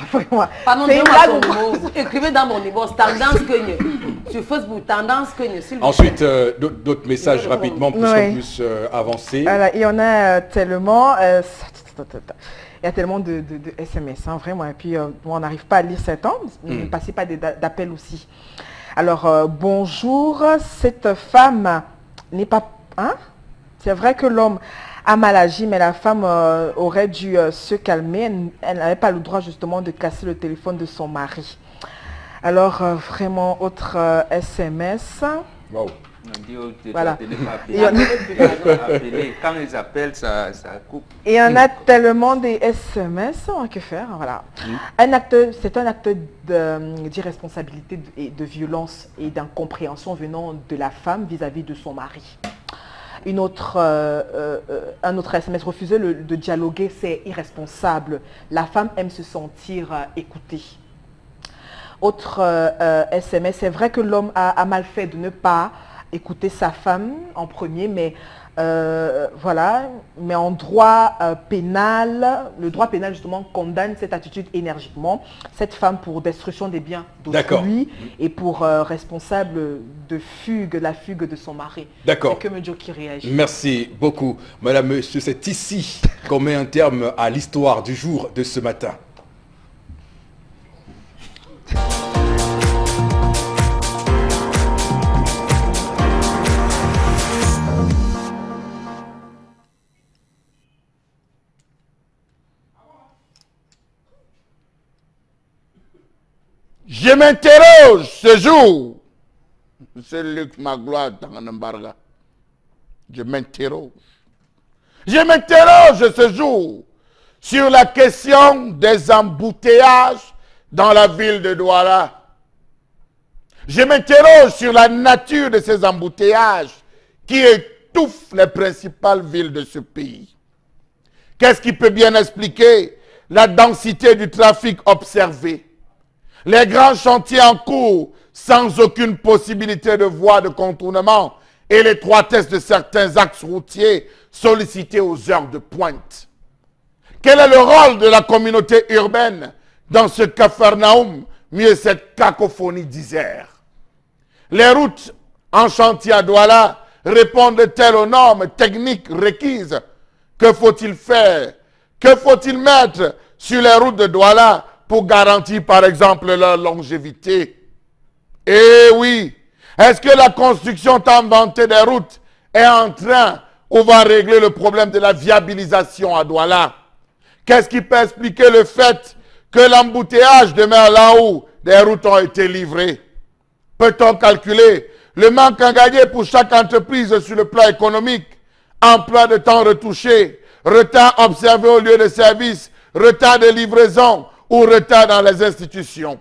Pardon, C'est une donnez-moi blague ton ou quoi? numéro. Écrivez dans mon numéro, tendance que sur Facebook, tendance que s'il vous Ensuite, plaît. d'autres messages rapidement pour Oui. qu'on puisse avancer. Voilà, il y en a tellement. Il y a tellement de SMS, hein, vraiment. Et puis, on n'arrive pas à lire cet temps. Ne passez pas d'appels aussi. Alors, bonjour. Cette femme n'est pas... Hein? C'est vrai que l'homme a mal agi, mais la femme aurait dû se calmer. Elle n'avait pas le droit, justement, de casser le téléphone de son mari. Alors, vraiment, autre SMS. Wow. On dit aux Voilà. de ne pas appeler. Il y en a- Appeler. Quand ils appellent, ça coupe. Et on a tellement des SMS, que faire, voilà. C'est un acte d'irresponsabilité et de violence et d'incompréhension venant de la femme vis-à-vis de son mari. Un autre SMS, refuser de dialoguer, c'est irresponsable. La femme aime se sentir écoutée. Autre SMS, c'est vrai que l'homme a mal fait de ne pas écouter sa femme en premier, mais voilà, mais en droit pénal, le droit pénal justement condamne cette attitude énergiquement, cette femme pour destruction des biens d'autrui et pour responsable de la fugue de son mari. D'accord. C'est que Medjo qui réagit. Merci beaucoup. Madame, monsieur, c'est ici qu'on met un terme à l'histoire du jour de ce matin. Je m'interroge ce jour. C'est Luc Magloire dans un embargo. Je m'interroge. Je m'interroge ce jour sur la question des embouteillages dans la ville de Douala. Je m'interroge sur la nature de ces embouteillages qui étouffent les principales villes de ce pays. Qu'est-ce qui peut bien expliquer la densité du trafic observé? Les grands chantiers en cours sans aucune possibilité de voie de contournement et l'étroitesse de certains axes routiers sollicités aux heures de pointe. Quel est le rôle de la communauté urbaine dans ce Capharnaüm, mieux cette cacophonie d'Isère? Les routes en chantier à Douala répondent-elles aux normes techniques requises? Que faut-il faire? Que faut-il mettre sur les routes de Douala pour garantir par exemple leur longévité? Eh oui, est-ce que la construction tant vantée des routes est en train ou va régler le problème de la viabilisation à Douala? Qu'est-ce qui peut expliquer le fait que l'embouteillage demeure là où des routes ont été livrées? Peut-on calculer le manque à gagner pour chaque entreprise sur le plan économique? Emploi de temps retouché, retard observé au lieu de service, retard de livraison ou retard dans les institutions.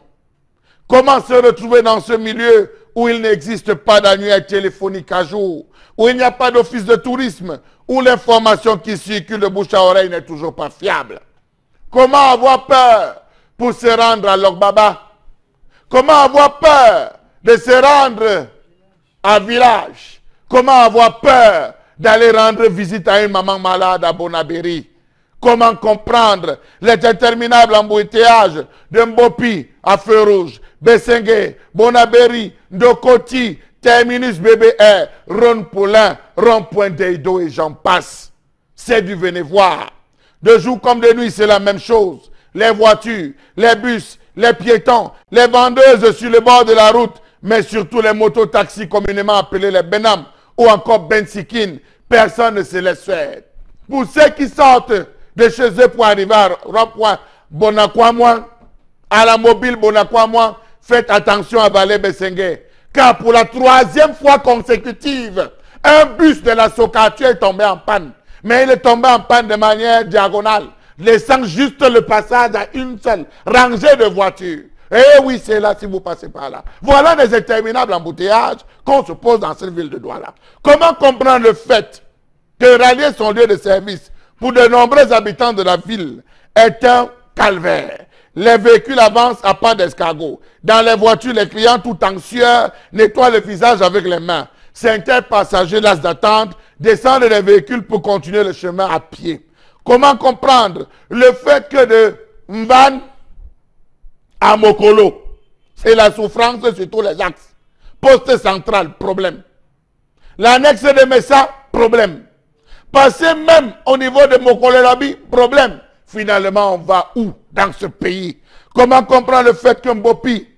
Comment se retrouver dans ce milieu où il n'existe pas d'annuaire téléphonique à jour, où il n'y a pas d'office de tourisme, où l'information qui circule de bouche à oreille n'est toujours pas fiable? Comment avoir peur pour se rendre à Logbaba? Comment avoir peur de se rendre à village? Comment avoir peur d'aller rendre visite à une maman malade à Bonabéry? Comment comprendre les interminables embouteillages de Mbopi à Feu Rouge, Bessengue, Bonabéry, Ndokoti, Terminus BBR, Ron Poulain, Rond-Point d'Eido et j'en passe? C'est du venez voir. De jour comme de nuit, c'est la même chose. les voitures, les bus, les piétons, les vendeuses sur le bord de la route, mais surtout les mototaxis communément appelés les Benam ou encore Bensikin. Personne ne se laisse faire. Pour ceux qui sortent de chez eux pour arriver à Rond-Point Bonakwamouan, à la mobile Bonakwamouan, faites attention à Valais Bessengue. Car pour la 3e fois consécutive, un bus de la Socatu est tombé en panne. Mais il est tombé en panne de manière diagonale, laissant juste le passage à une seule rangée de voitures. Eh oui, c'est là si vous passez par là. Voilà des interminables embouteillages qu'on se pose dans cette ville de Douala. Comment comprendre le fait que rallier son lieu de service pour de nombreux habitants de la ville est un calvaire? Les véhicules avancent à pas d'escargot. Dans les voitures, les clients tout anxieux nettoient le visage avec les mains. Certains passagers lassent d'attendre, descendent des véhicules pour continuer le chemin à pied. Comment comprendre le fait que de Mban à Mokolo, c'est la souffrance sur tous les axes. Poste central, problème. L'annexe de Messa, problème. Passer même au niveau de Mokolo-Labi, problème. Finalement, on va où dans ce pays? Comment comprendre le fait qu'un Mbopi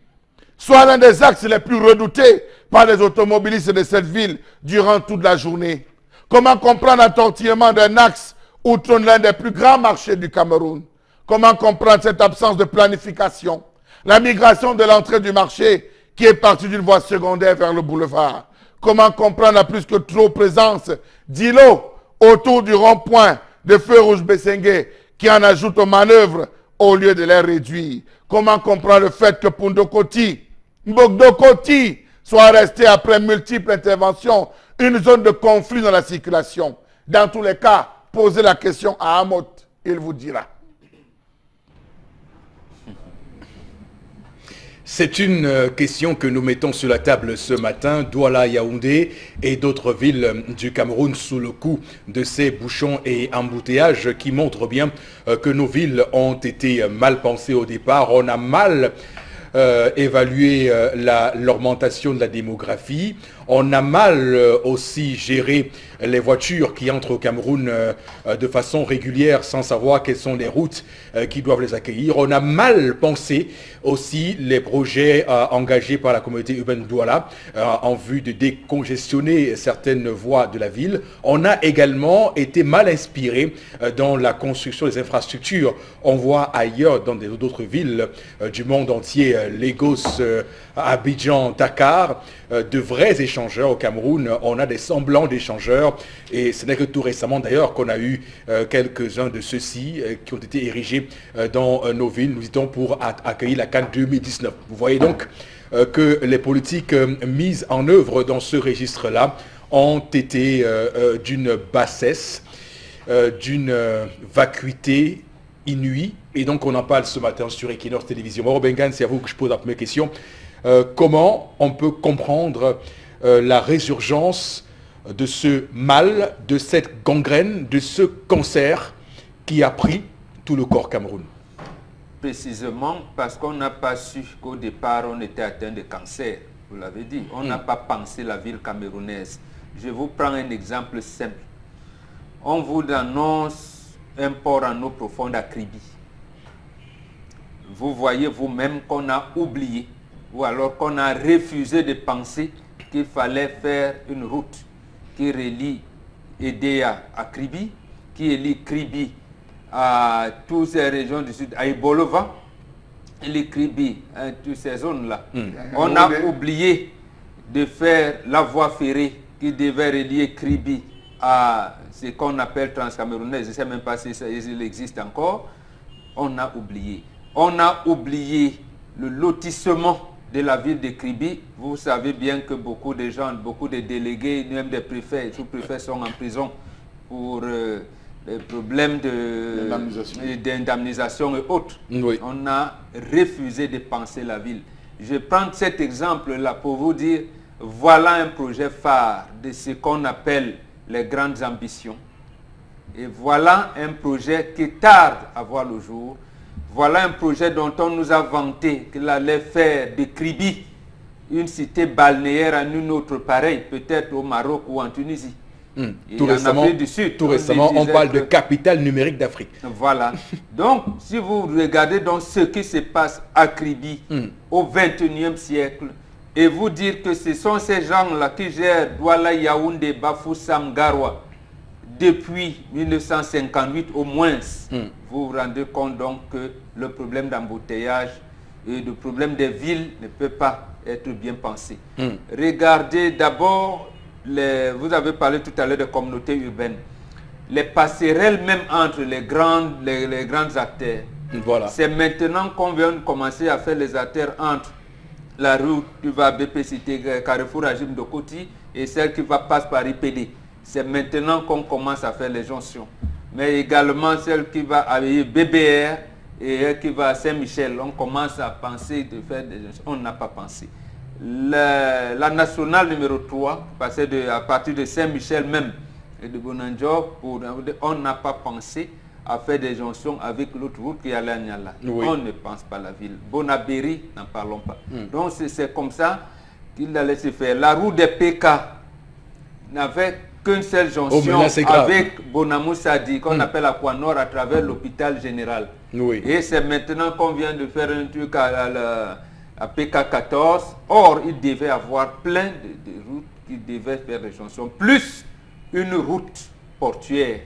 soit l'un des axes les plus redoutés par les automobilistes de cette ville durant toute la journée? Comment comprendre un tortillement d'un axe où trône l'un des plus grands marchés du Cameroun? Comment comprendre cette absence de planification? La migration de l'entrée du marché qui est partie d'une voie secondaire vers le boulevard. Comment comprendre la plus que trop présence d'îlots autour du rond-point de Feu Rouge Bessengue qui en ajoute aux manœuvres au lieu de les réduire? Comment comprendre le fait que Pundokoti, Mbogdokoti soit resté après multiples interventions une zone de conflit dans la circulation? Dans tous les cas, posez la question à Amot, il vous dira. C'est une question que nous mettons sur la table ce matin. Douala, Yaoundé et d'autres villes du Cameroun sous le coup de ces bouchons et embouteillages qui montrent bien que nos villes ont été mal pensées au départ. On a mal évalué l'augmentation de la démographie. On a mal aussi géré les voitures qui entrent au Cameroun de façon régulière sans savoir quelles sont les routes qui doivent les accueillir. On a mal pensé aussi les projets engagés par la communauté urbaine de Douala en vue de décongestionner certaines voies de la ville. On a également été mal inspiré dans la construction des infrastructures. On voit ailleurs dans d'autres villes du monde entier, Lagos, Abidjan, Dakar, de vrais échangeurs. Au Cameroun, on a des semblants d'échangeurs et ce n'est que tout récemment d'ailleurs qu'on a eu quelques-uns de ceux-ci qui ont été érigés dans nos villes, nous dit-on, pour accueillir la CAN 2019. Vous voyez donc que les politiques mises en œuvre dans ce registre-là ont été d'une bassesse, d'une vacuité inouïe. Et donc on en parle ce matin sur Equinox Télévision. Moro Bengan, c'est à vous que je pose la première question. Comment on peut comprendre la résurgence de ce mal, de cette gangrène, de ce cancer qui a pris tout le corps Cameroun? Précisément parce qu'on n'a pas su qu'au départ on était atteint de cancer, vous l'avez dit. On n'a pas pensé la ville camerounaise. Je vous prends un exemple simple. On vous annonce un port en eau profonde à Kribi. Vous voyez vous-même qu'on a oublié ou alors qu'on a refusé de penser qu'il fallait faire une route qui relie Edea à Kribi, qui relie Kribi à toutes ces régions du sud, à Ibolova, les Kribi, toutes ces zones-là. On a oublié de faire la voie ferrée qui devait relier Kribi à ce qu'on appelle Transcamerounais. Je ne sais même pas si il existe encore. On a oublié. On a oublié le lotissement de la ville de Kribi. Vous savez bien que beaucoup de gens, beaucoup de délégués, même des préfets, sous-préfets sont en prison pour des problèmes d'indemnisation et autres. Oui. On a refusé de penser la ville. Je prends cet exemple-là pour vous dire, voilà un projet phare de ce qu'on appelle les grandes ambitions. Et voilà un projet qui tarde à voir le jour. Voilà un projet dont on nous a vanté qu'il allait faire de Kribi une cité balnéaire à une autre pareille, peut-être au Maroc ou en Tunisie. Tout récemment, du Sud, on parle de capitale numérique d'Afrique. Voilà. Donc, si vous regardez donc ce qui se passe à Kribi au XXIe siècle, et vous dire que ce sont ces gens-là qui gèrent Douala, Yaoundé, Bafoussam, Garoua depuis 1958 au moins, vous vous rendez compte donc que le problème d'embouteillage et le problème des villes ne peut pas être bien pensé. Regardez d'abord, vous avez parlé tout à l'heure de communautés urbaines, les passerelles même entre les grandes artères. Voilà. C'est maintenant qu'on vient de commencer à faire les artères entre la route qui va à BPCT, Carrefour Agim de Koti, et celle qui va passer par IPD. C'est maintenant qu'on commence à faire les jonctions. Mais également celle qui va à BBR et qui va à Saint-Michel. On commence à penser de faire des jonctions. On n'a pas pensé. La nationale numéro 3, passée à partir de Saint-Michel même et de Bonanjo, on n'a pas pensé à faire des jonctions avec l'autre route qui allait à Niala. Oui. On ne pense pas à la ville. Bonabéry, n'en parlons pas. Donc c'est comme ça qu'il allait se faire. La route des PK n'avait qu'une seule jonction avec Bonamoussadi, qu'on appelle Aquanor, à travers l'hôpital général. Oui. Et c'est maintenant qu'on vient de faire un truc à PK14. Or, il devait avoir plein de routes qui devaient faire des jonctions, plus une route portuaire,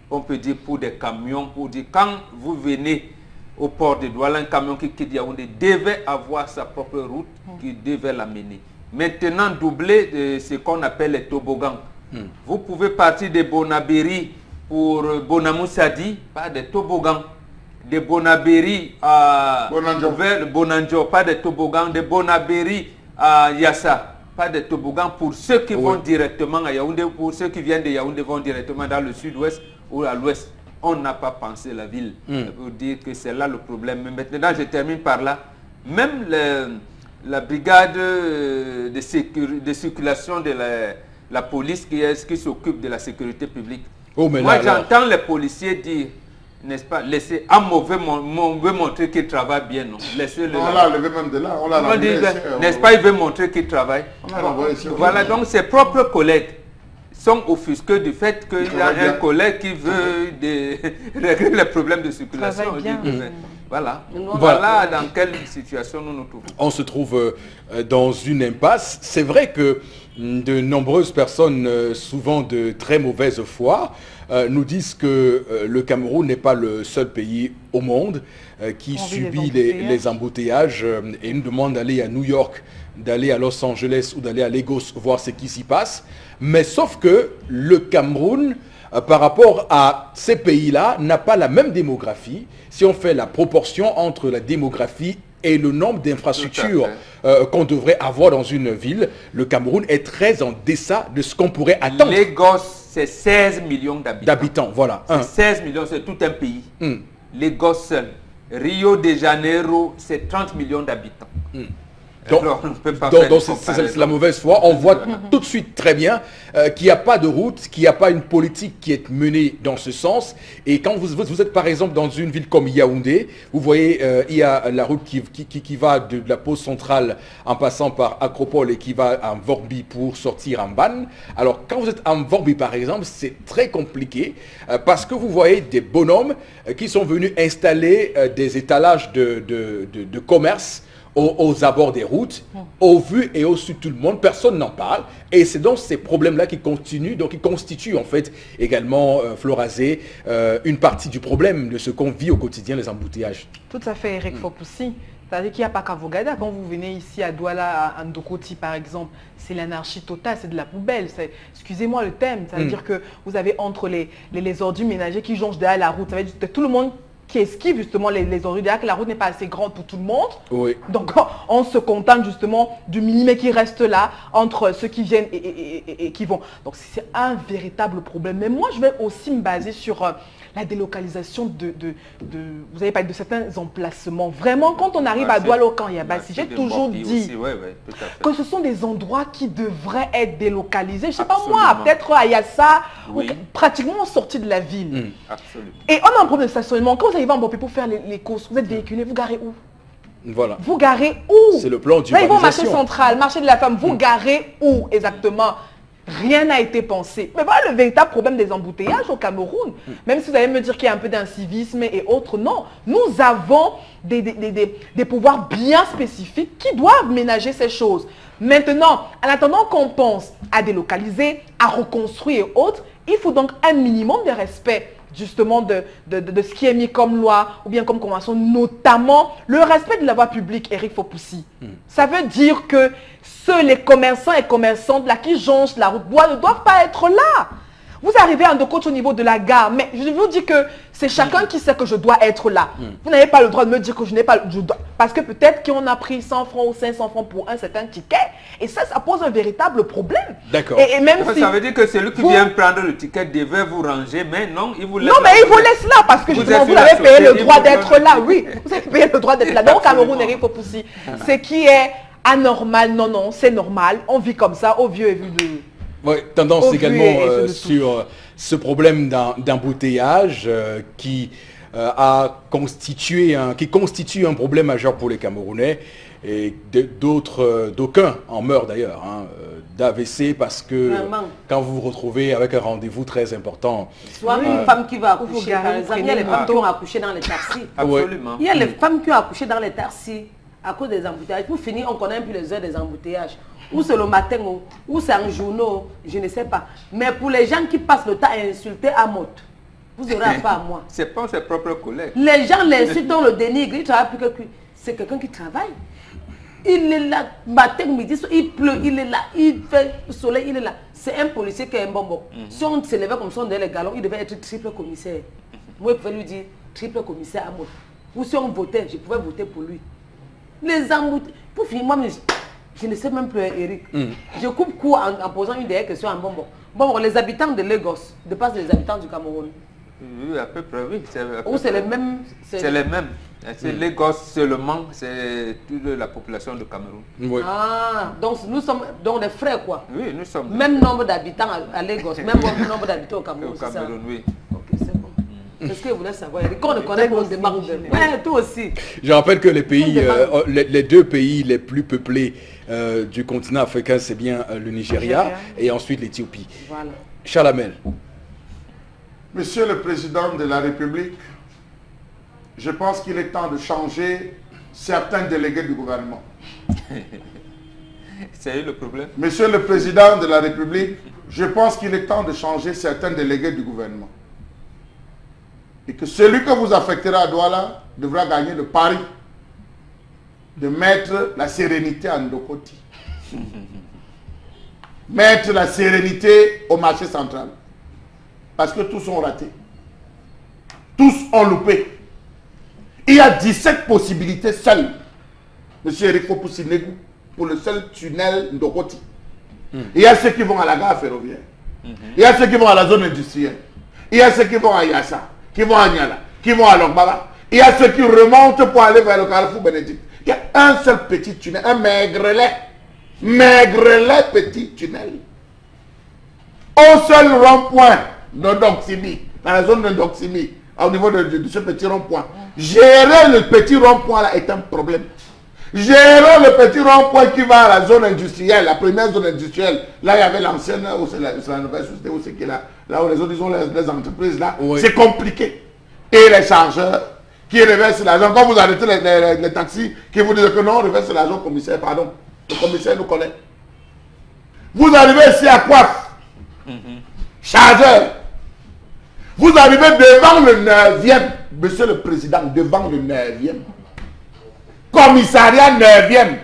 on peut dire pour des camions, pour dire quand vous venez au port de Douala, un camion qui quitte Yaoundé devait avoir sa propre route qui devait l'amener. Maintenant, doublé de ce qu'on appelle les toboggans. Vous pouvez partir de Bonabéry pour Bonamoussadi, pas des toboggans. De Bonabéry à Bonanjo, pas de toboggans. De Bonabéry à Yassa, pas de toboggans pour ceux qui vont directement à Yaoundé, pour ceux qui viennent de Yaoundé vont directement dans le sud-ouest ou à l'ouest. On n'a pas pensé la ville. Pour dire que c'est là le problème. Mais maintenant, je termine par là. Même la brigade de circulation de la police qui s'occupe de la sécurité publique. Moi, j'entends les policiers dire, n'est-ce pas, laissez un mauvais montrer qu'il travaille bien. Laissez-le. On l'a levé même de là. On l'a enlevé. N'est-ce pas, il veut montrer qu'il travaille. Voilà, donc ses propres collègues sont offusqués du fait qu'il y a un collègue qui veut régler les problèmes de circulation. Voilà. Voilà dans quelle situation nous nous trouvons. On se trouve dans une impasse. C'est vrai que de nombreuses personnes, souvent de très mauvaise foi, nous disent que le Cameroun n'est pas le seul pays au monde qui subit les embouteillages et nous demandent d'aller à New York, d'aller à Los Angeles ou d'aller à Lagos voir ce qui s'y passe. Mais sauf que le Cameroun, par rapport à ces pays-là, n'a pas la même démographie. Si on fait la proportion entre la démographie et le nombre d'infrastructures qu'on devrait avoir dans une ville, le Cameroun est très en deçà de ce qu'on pourrait attendre. Lagos, c'est 16 millions d'habitants. Voilà. 16 millions, c'est tout un pays. Lagos seul. Rio de Janeiro, c'est 30 millions d'habitants. Donc c'est la mauvaise foi. On voit tout de suite très bien qu'il n'y a pas de route, qu'il n'y a pas une politique qui est menée dans ce sens. Et quand vous êtes par exemple dans une ville comme Yaoundé, vous voyez il y a la route qui va de la pause centrale en passant par Acropole et qui va à Vorbi pour sortir en Ban. Alors quand vous êtes en Vorbi par exemple, c'est très compliqué parce que vous voyez des bonhommes qui sont venus installer des étalages de commerce aux abords des routes, au vu et au su de tout le monde, personne n'en parle. Et c'est donc ces problèmes-là qui continuent, donc qui constituent en fait également, Florazé, une partie du problème de ce qu'on vit au quotidien, les embouteillages. Tout à fait, Eric Fopoussi. C'est-à-dire qu'il n'y a pas qu'à Vogada. Quand vous venez ici à Douala, à Ndokoti par exemple, c'est l'anarchie totale, c'est de la poubelle. Excusez-moi le thème, ça veut dire que vous avez entre les ordures ménagers qui jonchent derrière la route, ça veut dire que tout le monde qui esquive justement les ordures, que la route n'est pas assez grande pour tout le monde. Oui. Donc on se contente justement du millimètre qui reste là entre ceux qui viennent et qui vont. Donc c'est un véritable problème. Mais moi je vais aussi me baser sur la délocalisation vous avez parlé de certains emplacements. Vraiment, quand on arrive à Douala au camp Yabassi, j'ai toujours dit que ce sont des endroits qui devraient être délocalisés. Je ne sais pas moi, peut-être à Yassa, pratiquement sortis de la ville. Et on a un problème de stationnement. Quand vous arrivez en Bopé pour faire les courses, vous êtes véhiculé, vous garez où? Voilà. Vous garez où? C'est le plan du. Là, ils vont au marché central, marché de la femme. Vous garez où exactement? Rien n'a été pensé. Mais voilà le véritable problème des embouteillages au Cameroun. Même si vous allez me dire qu'il y a un peu d'incivisme et autres, non. Nous avons des pouvoirs bien spécifiques qui doivent ménager ces choses. Maintenant, en attendant qu'on pense à délocaliser, à reconstruire et autres, il faut donc un minimum de respect justement de ce qui est mis comme loi ou bien comme convention, notamment le respect de la voie publique, Eric Fopoussi. Ça veut dire que les commerçants et commerçantes là qui jonchent la route ne doivent pas être là. Vous arrivez à Ndokoto au niveau de la gare, mais je vous dis que c'est chacun qui sait que je dois être là. Vous n'avez pas le droit de me dire que je n'ai pas... parce que peut-être qu'on a pris 100 francs ou 500 francs pour un certain ticket, et ça pose un véritable problème. D'accord. Et même si ça veut dire que celui qui vient prendre le ticket devait vous ranger, mais non, il vous laisse. Non, mais il vous laisse là, parce que justement, vous avez payé le droit d'être là, oui. Vous avez payé le droit d'être là. Donc, au Cameroun, Eric Fopoussi, ce qui est anormal, non, c'est normal. On vit comme ça, au vieux et vu de... Oui, tendance également sur ce problème d'embouteillage qui constitue un problème majeur pour les Camerounais et d'aucuns en meurent d'ailleurs, d'AVC parce que quand vous vous retrouvez avec un rendez-vous très important. Soit une femme qui va accoucher, par exemple, il y a les femmes qui ont accouché dans les taxis. Absolument. Il y a les femmes qui ont accouché dans les taxis à cause des embouteillages. Pour finir, on connaît un peu les heures des embouteillages. Ou c'est le matin, ou c'est un journaux, je ne sais pas. Mais pour les gens qui passent le temps à insulter à mot, vous aurez affaire à moi. C'est pas ses propres collègues. Les gens l'insultent, on le dénigre, ils travaillent plus que... C'est quelqu'un qui travaille. Il est là, matin, midi, il pleut, il est là, il fait le soleil, il est là. C'est un policier qui est un bonbon. Si on s'élevait comme ça, on donnait les galons, il devait être triple commissaire. Moi, je pouvais lui dire triple commissaire à mot. Ou si on votait, je pouvais voter pour lui. Les embouteillages. Pour finir, moi, je ne sais même plus, Eric. Je coupe court en posant une dernière question à bonbon. Bon, les habitants de Lagos dépassent les habitants du Cameroun. Oui, à peu près, oui. Ou c'est les mêmes. C'est les mêmes. C'est Lagos seulement, c'est toute la population du Cameroun. Oui. Ah, donc nous sommes donc des frères, quoi. Oui, nous sommes. Même nombre d'habitants à Lagos, même nombre d'habitants au Cameroun. Au Cameroun, oui. Ok, c'est bon. Est-ce que vous voulez savoir, Eric? Quand on connaît, on démarre de... Ouais, toi aussi. Je rappelle que les pays, les deux pays les plus peuplés du continent africain, c'est bien le Nigeria et ensuite l'Éthiopie. Voilà. Charles Hamel. Monsieur le Président de la République, je pense qu'il est temps de changer certains délégués du gouvernement. C'est le problème. Monsieur le Président de la République, je pense qu'il est temps de changer certains délégués du gouvernement. Et que celui que vous affecterez à Douala devra gagner le pari de mettre la sérénité à Ndokoti. Mettre la sérénité au marché central. Parce que tous ont raté. Tous ont loupé. Il y a 17 possibilités seules, monsieur Eric Fopoussi Negou, pour le seul tunnel Ndokoti. Il y a ceux qui vont à la gare ferroviaire. Il y a ceux qui vont à la zone industrielle. Il y a ceux qui vont à Yassa, qui vont à Niala, qui vont à Logbaba. Il y a ceux qui remontent pour aller vers le Carrefour Bénédicte. Il y a un seul petit tunnel, un maigrelet petit tunnel. Au seul rond-point de Doximi, dans la zone de Doximi, au niveau de ce petit rond-point. Gérer le petit rond-point là est un problème. Gérer le petit rond-point qui va à la zone industrielle, la première zone industrielle, là il y avait l'ancienne, où c'est la nouvelle société, où c'est qui là, là où les autres, ils ont les entreprises là, oui. C'est compliqué. Et les chargeurs qui reversent l'argent, quand vous arrêtez les taxis, qui vous disent que non, on reverse l'argent au commissaire, pardon, le commissaire nous connaît. Vous arrivez ici à Coiffe, chargeur. Vous arrivez devant le 9e, monsieur le président, devant le 9e. Commissariat 9e.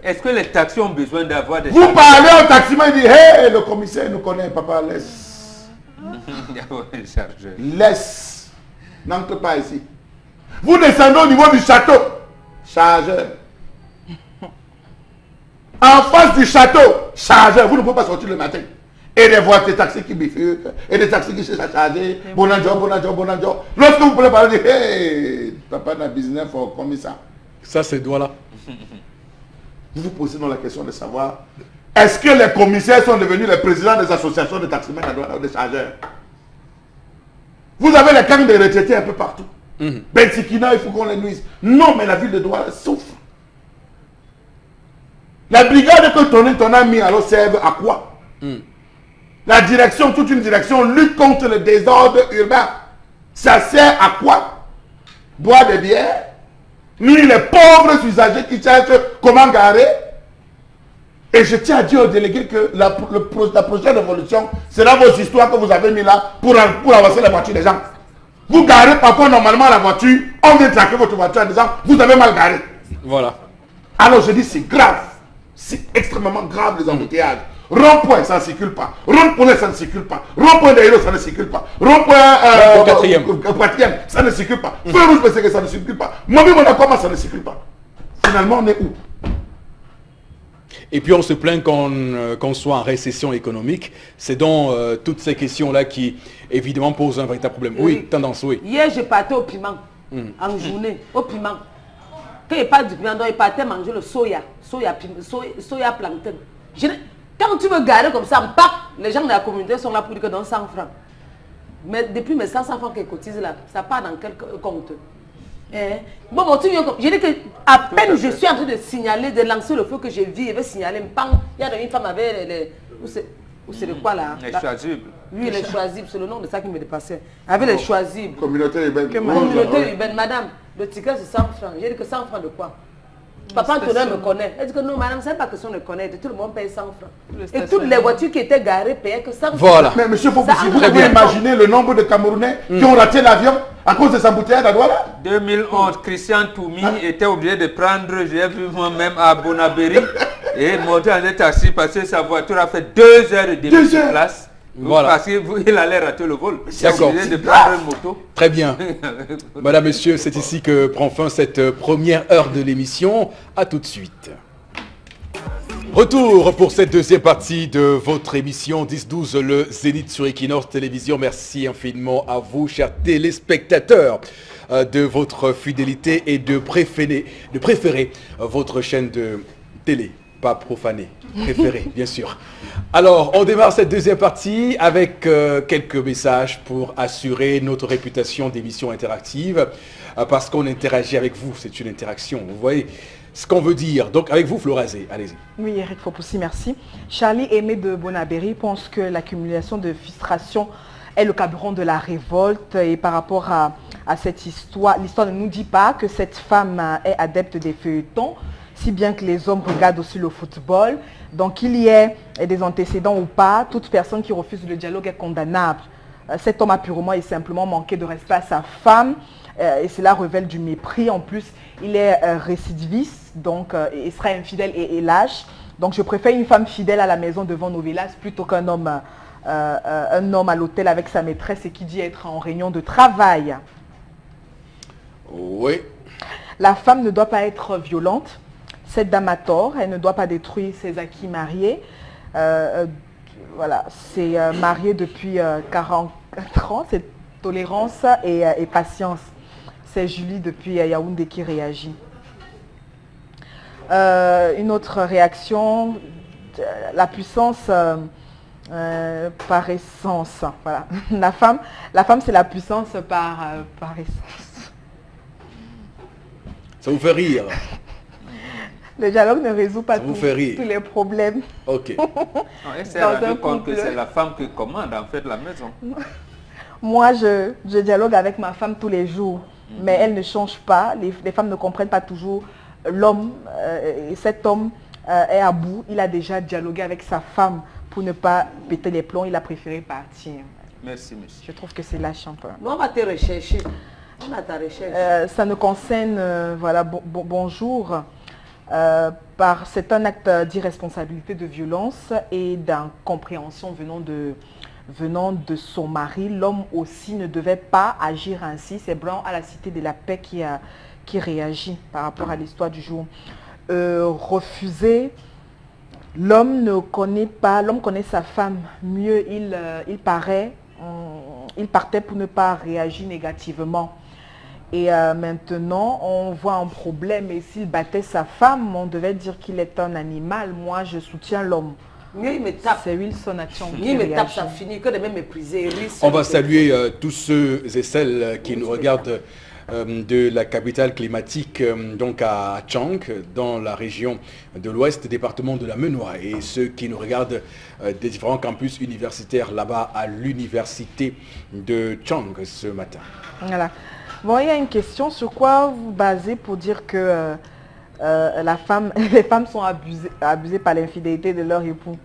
Est-ce que les taxis ont besoin d'avoir des... Vous parlez au taximan, il dit, hé, le commissaire nous connaît, papa, laisse. Laisse. N'entre pas ici. Vous descendez au niveau du château. Chargeur. En face du château, chargeur. Vous ne pouvez pas sortir le matin. Et des voitures, des taxis qui bifurquent, et des taxis qui cherchent à charger. Bonanjo. Lorsque vous pouvez parler, hey, papa n'a business for commissaire. Ça, c'est Douala. Vous vous posez donc la question de savoir, est-ce que les commissaires sont devenus les présidents des associations de taximens à Douala ou des chargeurs? Vous avez les camps de retraités un peu partout. Bensikina, il faut qu'on les nuise. Non, mais la ville de Douala souffre. La brigade que ton a mis alors serve à quoi? La direction, toute une direction, lutte contre le désordre urbain. Ça sert à quoi? Boire des bières? Nous, les pauvres usagers qui cherchent comment garer. Et je tiens à dire aux délégués que la prochaine révolution sera vos histoires que vous avez mis là pour avancer la voiture des gens. Vous garez parfois normalement la voiture, on vient traquer votre voiture en disant vous avez mal garé. Voilà. Alors je dis c'est grave. C'est extrêmement grave les embouteillages. Rond-point, ça ne circule pas. Rond-point, ça ne circule pas. Rond-point d'Aéro, ça ne circule pas. Rond-point quatrième, ça ne circule pas. Feu rouge, parce que ça ne circule pas. Mobile Monacoma, ça ne circule pas. Finalement, on est où? Et puis on se plaint qu'on soit en récession économique. C'est donc toutes ces questions-là qui, évidemment, posent un véritable problème. Oui, tendance, oui. Hier, je partais au piment, en journée, au piment. Quand il parle du piment, il partait manger le soya plantain. Quand tu veux garer comme ça, les gens de la communauté sont là pour dire que dans 100 francs. Mais depuis mes 100 francs qu'ils cotisent là, ça part dans quel compte? Bon, je dis que à peine je suis en train de signaler, de lancer le feu que je vis, je vais signaler, il y a une femme avec les... Ou c'est de quoi là? Les choisibles. Oui, les choisibles, c'est le nom de ça qui me dépassait. Avec les choisibles. Communauté urbaine. Communauté urbaine, madame, le ticket c'est 100 francs. J'ai dit que 100 francs de quoi? Papa Antonin me connaît. Elle dit que non, madame, c'est pas question de connaître. Tout le monde paye 100 francs. Et toutes les voitures qui étaient garées payaient que 100 francs. Voilà. Mais monsieur Fopoussi, vous pouvez imaginer le nombre de Camerounais qui ont raté l'avion à cause de ces embouteillages à Douala? 2011, Christian Toumi était obligé de prendre, j'ai vu moi-même à Bonabéry, et monter dans un taxi parce que sa voiture a fait 2 heures et demie sur place. Voilà. Parce qu'il allait rater le vol. D'accord. Il a obligé de prendre une moto. Très bien. Madame, Monsieur, c'est ici que prend fin cette première heure de l'émission. À tout de suite. Retour pour cette deuxième partie de votre émission 10-12, le Zénith sur Equinox Télévision. Merci infiniment à vous, chers téléspectateurs, de votre fidélité et de préférer votre chaîne de télé. Pas profané, préféré, bien sûr. Alors, on démarre cette deuxième partie avec quelques messages pour assurer notre réputation d'émission interactive, parce qu'on interagit avec vous, c'est une interaction, vous voyez ce qu'on veut dire. Donc, avec vous, Florazé, allez-y. Oui, Eric Fopoussi, merci. Charlie Aimé de Bonabéry pense que l'accumulation de frustration est le carburant de la révolte. Et par rapport à cette histoire, l'histoire ne nous dit pas que cette femme est adepte des feuilletons, si bien que les hommes regardent aussi le football. Donc qu'il y ait des antécédents ou pas, toute personne qui refuse le dialogue est condamnable. Cet homme a purement et simplement manqué de respect à sa femme et cela révèle du mépris. En plus, il est récidiviste, donc il sera infidèle et lâche. Donc je préfère une femme fidèle à la maison devant nos villages plutôt qu'un homme, à l'hôtel avec sa maîtresse et qui dit être en réunion de travail. Oui. La femme ne doit pas être violente. Cette dame a tort, elle ne doit pas détruire ses acquis mariés. Voilà, c'est marié depuis 44 ans, c'est tolérance et patience. C'est Julie depuis Yaoundé qui réagit. Une autre réaction, la puissance par essence. Voilà. La femme c'est la puissance par essence. Ça vous fait rire? Le dialogue ne résout pas tous les problèmes. Ok. Elle s'est rendue compte que c'est la femme qui commande en fait la maison. Moi, je dialogue avec ma femme tous les jours, mais elle ne change pas. Les femmes ne comprennent pas toujours l'homme. Et cet homme est à bout. Il a déjà dialogué avec sa femme pour ne pas péter les plombs. Il a préféré partir. Merci, monsieur. Je trouve que c'est lâche un peu. Nous, on va te rechercher. On a ta recherche. Ça nous concerne, voilà, bonjour. C'est un acte d'irresponsabilité, de violence et d'incompréhension venant de son mari. L'homme aussi ne devait pas agir ainsi. C'est Blanc à la Cité de la Paix qui réagit par rapport à l'histoire du jour. Refuser, l'homme ne connaît pas, l'homme connaît sa femme mieux, il partait pour ne pas réagir négativement. Et maintenant, on voit un problème. Et s'il battait sa femme, on devait dire qu'il est un animal. Moi, je soutiens l'homme. C'est Wilson Action. Il me tape, ça finit. Que de me mépriser. On va saluer tous ceux et celles qui nous regardent de la capitale climatique, donc à Chang, dans la région de l'Ouest, département de la Menoie. Et ceux qui nous regardent des différents campus universitaires là-bas à l'université de Chang ce matin. Voilà. Bon, il y a une question. Sur quoi vous basez pour dire que les femmes sont abusées par l'infidélité de leur époux?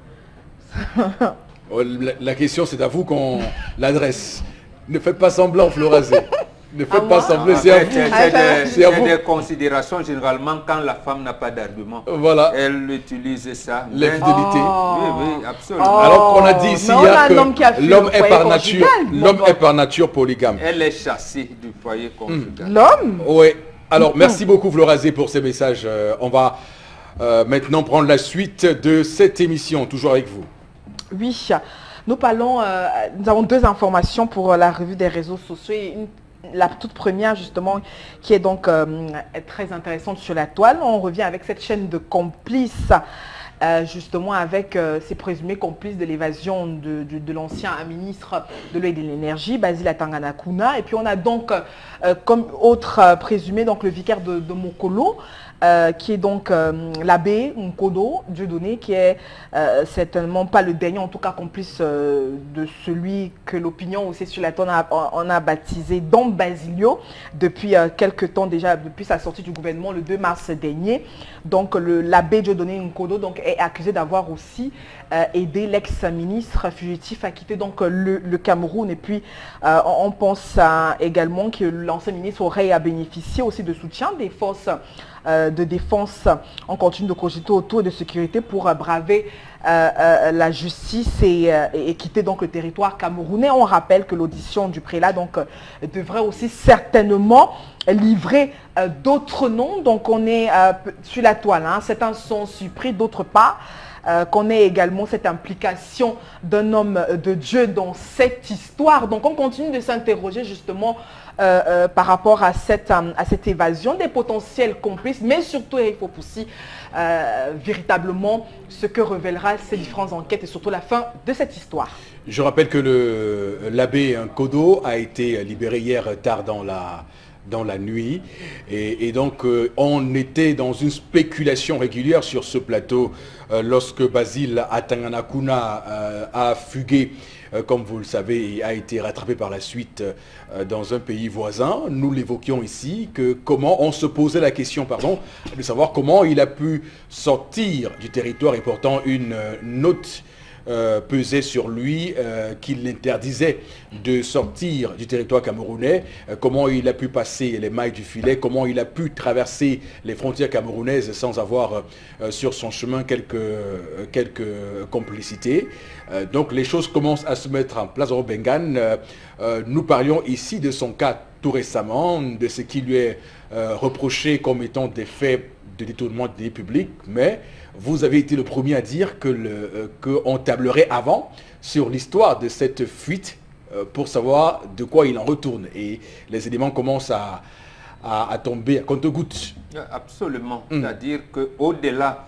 La question, c'est à vous qu'on l'adresse. Ne faites pas semblant, Florazé. Ne faites pas semblant, c'est à vous. C'est des considérations généralement quand la femme n'a pas d'argument. Voilà. Elle utilise ça. L'infidélité. Oui, oui, absolument. Alors qu'on a dit ici que l'homme est par nature polygame. Elle est chassée du foyer conjugal. L'homme? Oui. Alors, merci beaucoup, Florazé, pour ces messages. On va maintenant prendre la suite de cette émission, toujours avec vous. Oui. Nous avons deux informations pour la revue des réseaux sociaux. La toute première, justement, qui est donc très intéressante sur la toile. On revient avec cette chaîne de complices, justement avec ces présumés complices de l'évasion de l'ancien ministre de l'eau et de l'énergie, Basile Atanganakuna. Et puis on a donc comme autre présumé donc le vicaire de Mokolo, qui est donc l'abbé Nkodo Dieudonné, qui est certainement pas le dernier, en tout cas complice de celui que l'opinion aussi sur la toile on a baptisé Dom Basilio depuis quelques temps déjà, depuis sa sortie du gouvernement le 2 mars dernier. Donc l'abbé Dieudonné Nkodo donc, est accusé d'avoir aussi aidé l'ex-ministre fugitif à quitter donc le Cameroun. Et puis on pense également que l'ancien ministre aurait bénéficié aussi de soutien des forces de défense. On continue de cogiter autour de sécurité pour braver la justice et quitter donc le territoire camerounais. On rappelle que l'audition du prélat donc devrait aussi certainement livrer d'autres noms. Donc on est sur la toile, hein. Certains sont surpris, d'autres pas. Qu'on ait également cette implication d'un homme de Dieu dans cette histoire. Donc on continue de s'interroger justement par rapport à cette évasion des potentiels complices, mais surtout il faut aussi véritablement ce que révélera ces différentes enquêtes et surtout la fin de cette histoire. Je rappelle que l'abbé Nkodo a été libéré hier tard dans la nuit et donc on était dans une spéculation régulière sur ce plateau lorsque Basile Atanganakuna a fugué, comme vous le savez, et a été rattrapé par la suite dans un pays voisin. Nous l'évoquions ici, comment on se posait la question, de savoir comment il a pu sortir du territoire et pourtant une note pesait sur lui, qui l'interdisait de sortir du territoire camerounais, comment il a pu passer les mailles du filet, comment il a pu traverser les frontières camerounaises sans avoir sur son chemin quelques complicités. Donc les choses commencent à se mettre en place au Bengan. Nous parlions ici de son cas tout récemment, de ce qui lui est reproché comme étant des faits de détournement des publics, mais vous avez été le premier à dire qu'on tablerait avant sur l'histoire de cette fuite pour savoir de quoi il en retourne. Et les éléments commencent à tomber à compte-gouttes. Absolument. C'est-à-dire qu'au-delà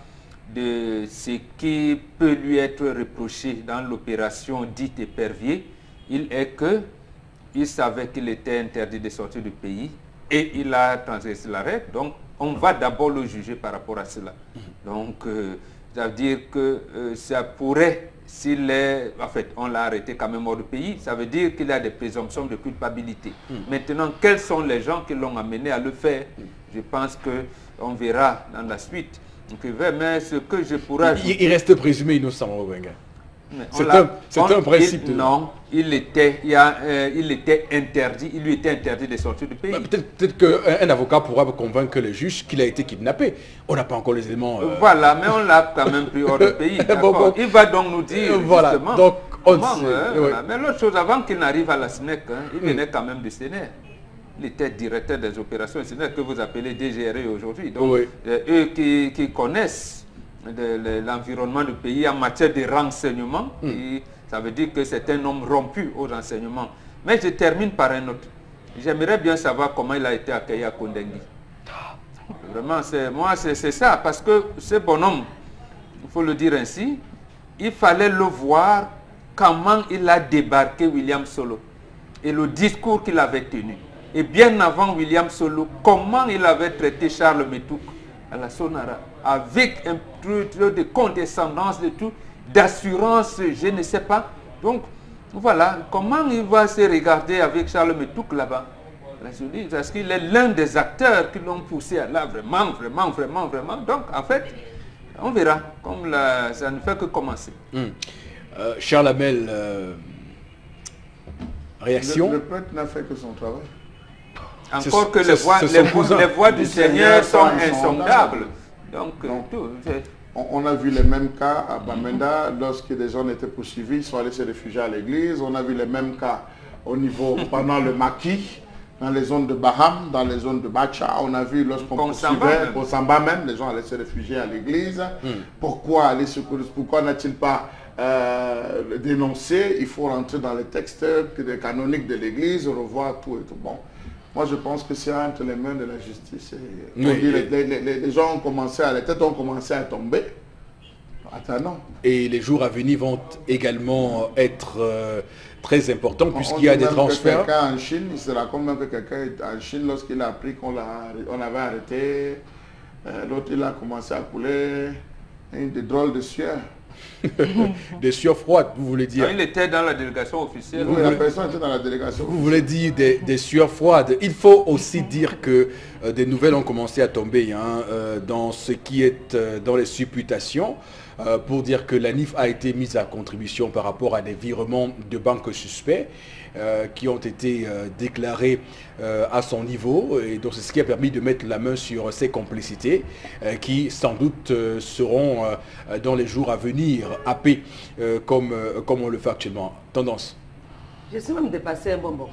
de ce qui peut lui être reproché dans l'opération dite épervier, il est qu'il savait qu'il était interdit de sortir du pays et il a transgressé l'arrêt. Donc, on va d'abord le juger par rapport à cela. Donc, ça veut dire que ça pourrait, en fait, on l'a arrêté quand même hors du pays, ça veut dire qu'il y a des présomptions de culpabilité. Maintenant, quels sont les gens qui l'ont amené à le faire? Je pense qu'on verra dans la suite. Mais ce que je pourrais ajouter... Il reste présumé innocent, Obenga. C'est un principe. Non, il était interdit, il lui était interdit de sortir du pays. Peut-être qu'un avocat pourra convaincre le juge qu'il a été kidnappé. On n'a pas encore les éléments. Voilà, mais on l'a quand même pris hors du pays. Bon. Il va donc nous dire voilà, justement. Donc on comment, sait, voilà. Mais l'autre chose, avant qu'il n'arrive à la SNEC, il venait quand même du Sénat. Il était directeur des opérations Sénat que vous appelez DGRE aujourd'hui. Donc eux qui connaissent l'environnement du pays en matière de renseignement, et ça veut dire que c'est un homme rompu aux renseignements. Mais je termine par un autre. J'aimerais bien savoir comment il a été accueilli à Kondengui. Vraiment, c'est ça, parce que ce bonhomme, il faut le dire ainsi, il fallait le voir comment il a débarqué William Solo et le discours qu'il avait tenu. Et bien avant William Solo, comment il avait traité Charles Metouk à la Sonara, avec un peu de condescendance, de tout, d'assurance, je ne sais pas. Donc, voilà, comment il va se regarder avec Charles Metouk là-bas? Parce qu'il est l'un des acteurs qui l'ont poussé à là, vraiment, vraiment, vraiment, vraiment. Donc, en fait, on verra, comme ça ne fait que commencer. Charles Hamel, réaction? Le prêtre n'a fait que son travail. Encore que les voix du Seigneur sont insondables. Donc, on a vu les mêmes cas à Bamenda, lorsque des gens étaient poursuivis, ils sont allés se réfugier à l'église. On a vu les mêmes cas au niveau, pendant le maquis, dans les zones de Baham, dans les zones de Bacha. On a vu lorsqu'on poursuivait, au Samba même, les gens allaient se réfugier à l'église. Pourquoi aller secourir? Pourquoi n'a-t-il pas dénoncé? Il faut rentrer dans les textes canoniques de l'église, revoir tout et tout. Bon. Moi, je pense que c'est entre les mains de la justice. Les gens ont commencé les têtes ont commencé à tomber. Attends. Et les jours à venir vont également être très importants puisqu'il y a des transferts. Quelqu'un en Chine, il se raconte même que quelqu'un en Chine, lorsqu'il a appris qu'on avait arrêté, l'autre il a commencé à couler des drôles de sueur. Des sueurs froides, vous voulez dire? Il était dans la délégation officielle. Oui, la personne était dans la délégation. Vous voulez dire des sueurs froides. Il faut aussi dire que des nouvelles ont commencé à tomber dans ce qui est dans les supputations pour dire que la NIF a été mise à contribution par rapport à des virements de banques suspects qui ont été déclarés à son niveau. Et donc c'est ce qui a permis de mettre la main sur ces complicités qui sans doute seront dans les jours à venir happées comme on le fait actuellement. Tendance. Je suis même dépassé un bonbon.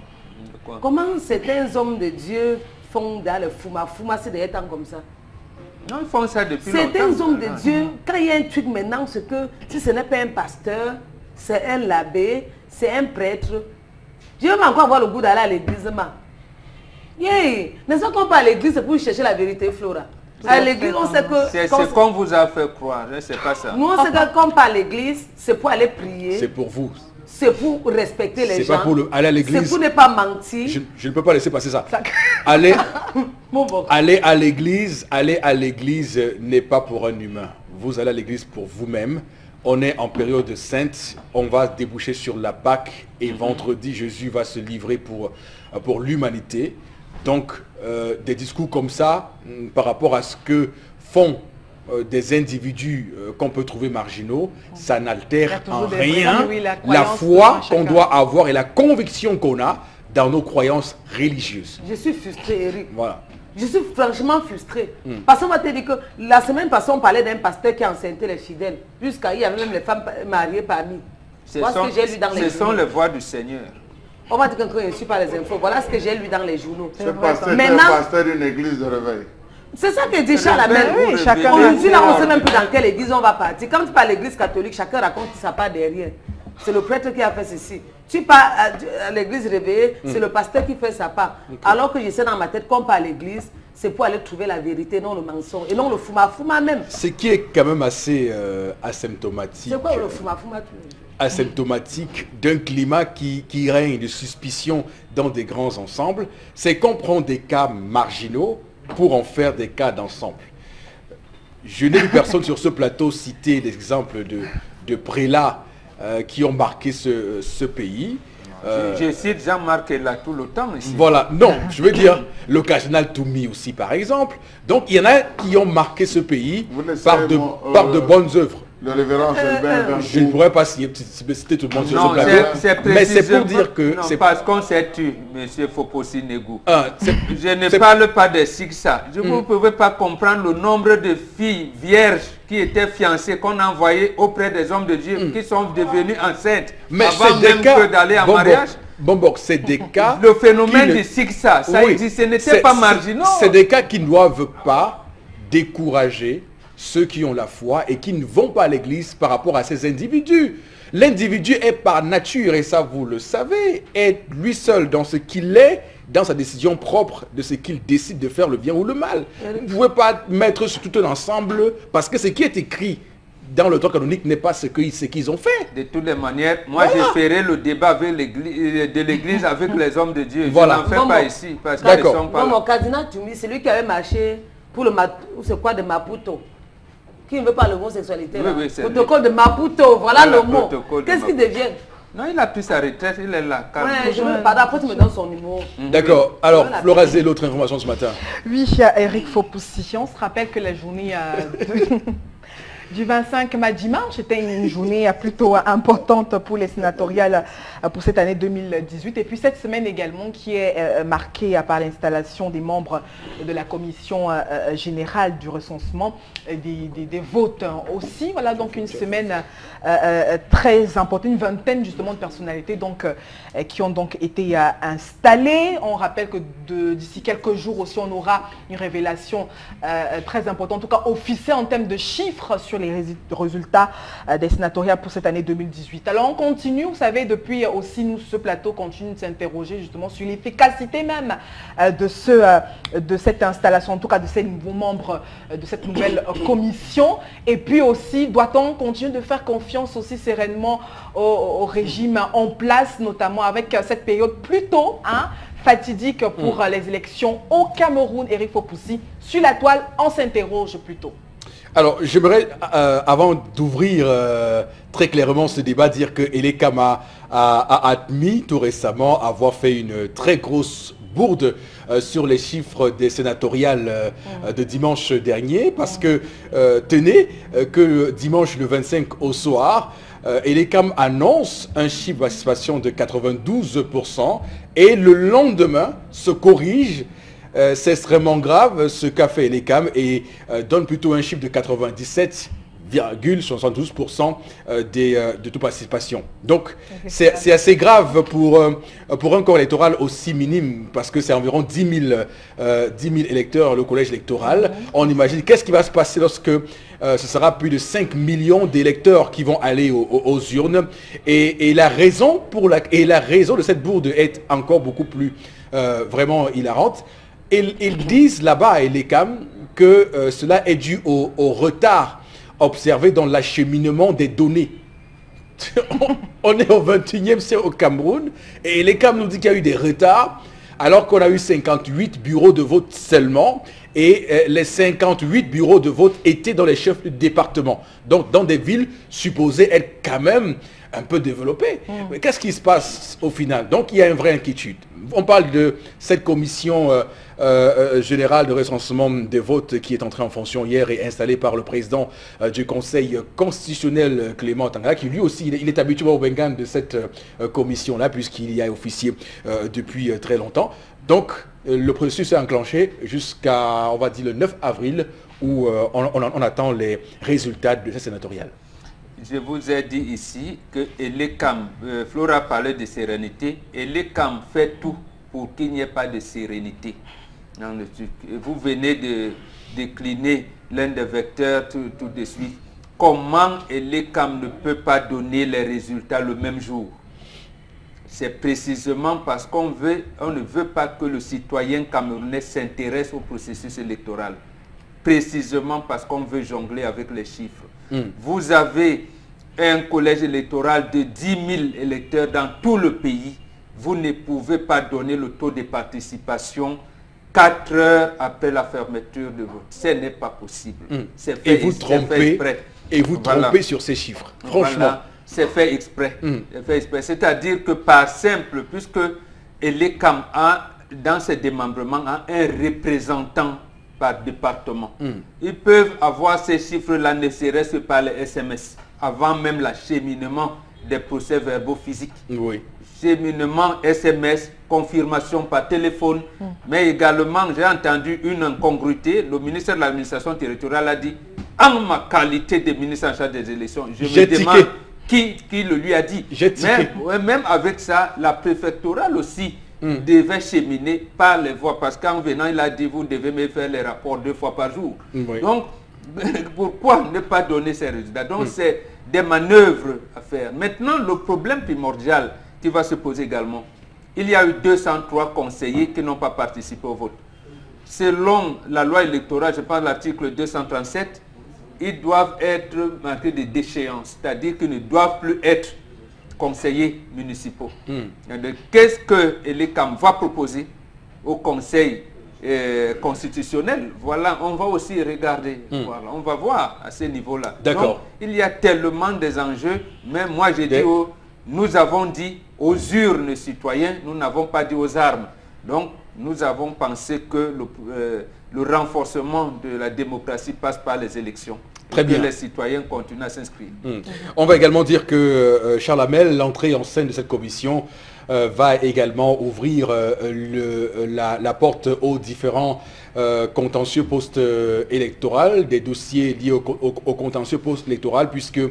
Comment certains hommes de Dieu font dans le Fouma? Fouma, c'est des temps comme ça. Non, ils font ça depuis longtemps. Certains hommes de Dieu, quand il y a un truc maintenant, c'est que si ce n'est pas un pasteur, c'est un l'abbé, c'est un prêtre. Dieu va encore avoir le goût d'aller à l'église. N'est-ce pas qu'on va à l'église pour chercher la vérité, Flora? À l'église, on sait que... C'est ce qu'on vous a fait croire, c'est pas ça. Nous, on sait que quand on va à l'église, c'est pour aller prier. C'est pour vous. C'est pour respecter les gens. C'est pas pour aller à l'église. C'est pour ne pas mentir. Je ne peux pas laisser passer ça. Aller à l'église n'est pas pour un humain. Vous allez à l'église pour vous-même. On est en période sainte. On va déboucher sur la Pâque. Et vendredi, Jésus va se livrer pour l'humanité. Donc, des discours comme ça, par rapport à ce que font des individus qu'on peut trouver marginaux, ça n'altère en rien la foi qu'on doit avoir et la conviction qu'on a dans nos croyances religieuses. Je suis frustré, Eric. Voilà. Je suis franchement frustré. Parce qu'on va te dire que la semaine passée, on parlait d'un pasteur qui enceintait les fidèles. Jusqu'à il y avait même les femmes mariées parmi. Voilà ce que j'ai lu dans les journaux. Ce sont les voix du Seigneur. On va dire que je ne suis pas les infos. Voilà ce que j'ai lu dans les journaux. Ce pasteur est un pasteur d'une église de réveil. C'est ça que dit Charles Hamel. Aujourd'hui, là, on ne sait même plus dans quelle église on va partir. Quand tu parles de l'église catholique, chacun raconte sa part derrière. C'est le prêtre qui a fait ceci. Tu pars à l'église réveillée, c'est le pasteur qui fait sa part. Alors que je sais dans ma tête qu'on part à l'église, c'est pour aller trouver la vérité, non le mensonge. Et non le fouma même. Ce qui est quand même assez asymptomatique. C'est quoi le fouma asymptomatique d'un climat qui règne de suspicion dans des grands ensembles, c'est qu'on prend des cas marginaux pour en faire des cas d'ensemble. Je n'ai vu personne sur ce plateau citer des exemples de prélats qui ont marqué ce pays. Je cite Jean-Marc là tout le temps ici. Voilà, non, je veux dire le cardinal Toumi aussi par exemple. Donc il y en a qui ont marqué ce pays par de bonnes œuvres. Le révérend je ne pourrais pas citer tout le monde sur ce plateau, mais c'est pour dire que... C'est parce qu'on s'est tu, M. Fopossi Negou. Je ne parle pas de Siksa. Vous ne pouvez pas comprendre le nombre de filles vierges qui étaient fiancées, qu'on a envoyées auprès des hommes de Dieu, qui sont devenues enceintes, mais avant même que d'aller en mariage. C'est des cas... Le phénomène de Siksa, ça existe, ce n'était pas marginal. C'est des cas qui ne doivent pas décourager ceux qui ont la foi et qui ne vont pas à l'église par rapport à ces individus. L'individu est par nature, et ça vous le savez, est lui seul dans ce qu'il est, dans sa décision propre de ce qu'il décide de faire, le bien ou le mal. Vous ne pouvez pas mettre sur tout un ensemble, parce que ce qui est écrit dans le droit canonique n'est pas ce qu'ils ont fait. De toutes les manières, moi j'ai ferai le débat avec l'église avec les hommes de Dieu. Voilà. Je n'en fais pas ici. D'accord. Mon cardinal Tumi, c'est lui qui avait marché pour le de Maputo. Qui ne veut pas l'homosexualité. Oui, protocole de Maputo, voilà le mot. Qu'est-ce qu'il devient? Non, il a pris sa retraite, il est là. Ouais, je veux pas, après tu me donnes son numéro. D'accord. Alors, Flora Zé, l'autre information ce matin. Oui, il y a Eric Fopoussi. On se rappelle que la journée du 25 mai dimanche était une journée plutôt importante pour les sénatoriales pour cette année 2018. Et puis cette semaine également qui est marquée par l'installation des membres de la commission générale du recensement des votes aussi. Voilà donc une semaine très importante, une vingtaine justement de personnalités donc, qui ont donc été installées. On rappelle que d'ici quelques jours aussi on aura une révélation très importante, en tout cas officielle en termes de chiffres sur les résultats des sénatoriales pour cette année 2018. Alors on continue, vous savez, depuis aussi nous, ce plateau continue de s'interroger justement sur l'efficacité même de cette installation, en tout cas de ces nouveaux membres de cette nouvelle commission. Et puis aussi, doit-on continuer de faire confiance aussi sereinement au régime en place, notamment avec cette période plutôt fatidique pour les élections au Cameroun. Eric Fopoussi, sur la toile, on s'interroge plutôt. Alors, j'aimerais, avant d'ouvrir très clairement ce débat, dire que Elekam a admis tout récemment avoir fait une très grosse bourde sur les chiffres des sénatoriales de dimanche dernier, parce que tenez que dimanche le 25 au soir, Elekam annonce un chiffre de participation de 92% et le lendemain se corrige. C'est extrêmement grave ce qu'a fait Elekam et donne plutôt un chiffre de 97,72% de toute participation. Donc c'est assez grave pour un corps électoral aussi minime, parce que c'est environ 10 000 électeurs le collège électoral. On imagine qu'est-ce qui va se passer lorsque ce sera plus de 5 millions d'électeurs qui vont aller aux urnes. Et la raison de cette bourde est encore beaucoup plus vraiment hilarante. Ils disent là-bas à Elekam que cela est dû au retard observé dans l'acheminement des données. On est au 21e siècle au Cameroun et Elekam nous dit qu'il y a eu des retards alors qu'on a eu 58 bureaux de vote seulement et les 58 bureaux de vote étaient dans les chefs de département. Donc dans des villes supposées être quand même un peu développées. Mais qu'est-ce qui se passe au final? Donc il y a une vraie inquiétude. On parle de cette commission générale de recensement des votes qui est entrée en fonction hier et installée par le président du Conseil constitutionnel Clément Tangara, qui lui aussi il est habitué au Bengan de cette commission-là puisqu'il y a officié depuis très longtemps. Donc le processus est enclenché jusqu'à, on va dire, le 9 avril où on attend les résultats de cette sénatoriale. Je vous ai dit ici que Elekam, Flora parlait de sérénité, Elekam fait tout pour qu'il n'y ait pas de sérénité dans le truc. Vous venez de décliner l'un des vecteurs tout de suite. Comment Elekam ne peut pas donner les résultats le même jour? C'est précisément parce qu'on ne veut pas que le citoyen camerounais s'intéresse au processus électoral. Précisément parce qu'on veut jongler avec les chiffres. Vous avez un collège électoral de 10 000 électeurs dans tout le pays. Vous ne pouvez pas donner le taux de participation 4 heures après la fermeture de vote. Ce n'est pas possible. Et vous trompez sur ces chiffres. Franchement. Voilà, c'est fait exprès. C'est-à-dire que par simple, puisque Elekam a, dans ses démembrements, a un représentant par département. Ils peuvent avoir ces chiffres-là, ne serait-ce par les SMS, avant même l'acheminement des procès-verbaux physiques. Oui. Cheminement SMS, confirmation par téléphone, mais également, j'ai entendu une incongruité. Le ministère de l'administration territoriale a dit, en ma qualité de ministre en charge des élections, je me demande qui le lui a dit. Même avec ça, la préfectorale aussi devait cheminer par les voies, parce qu'en venant, il a dit, vous devez me faire les rapports 2 fois par jour. Oui. Donc, pourquoi ne pas donner ces résultats? Donc, c'est des manœuvres à faire. Maintenant, le problème primordial qui va se poser également, il y a eu 203 conseillers qui n'ont pas participé au vote. Selon la loi électorale, je pense l'article 237, ils doivent être marqués de déchéance, c'est-à-dire qu'ils ne doivent plus être conseillers municipaux. Qu'est-ce que l'ECAM va proposer au conseil constitutionnel? Voilà, on va aussi regarder, voilà, on va voir à ce niveau-là. D'accord. Il y a tellement des enjeux, mais moi j'ai dit, nous avons dit aux urnes citoyens, nous n'avons pas dit aux armes. Donc nous avons pensé que le renforcement de la démocratie passe par les élections. Très bien. Que les citoyens continuent à s'inscrire. On va également dire que Charles Hamel, l'entrée en scène de cette commission, va également ouvrir la porte aux différents contentieux post-électoral, des dossiers liés au contentieux post-électoral, puisque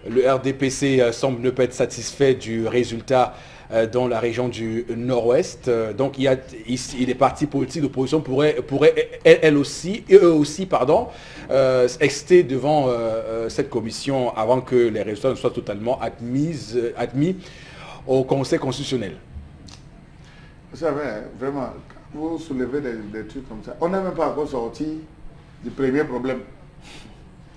le RDPC semble ne pas être satisfait du résultat dans la région du Nord-Ouest. Donc les partis politiques d'opposition pourraient eux aussi, exciter devant cette commission avant que les résultats ne soient totalement admis au Conseil constitutionnel. Vous savez, vraiment, vous soulevez des trucs comme ça. On n'est même pas encore sorti du premier problème.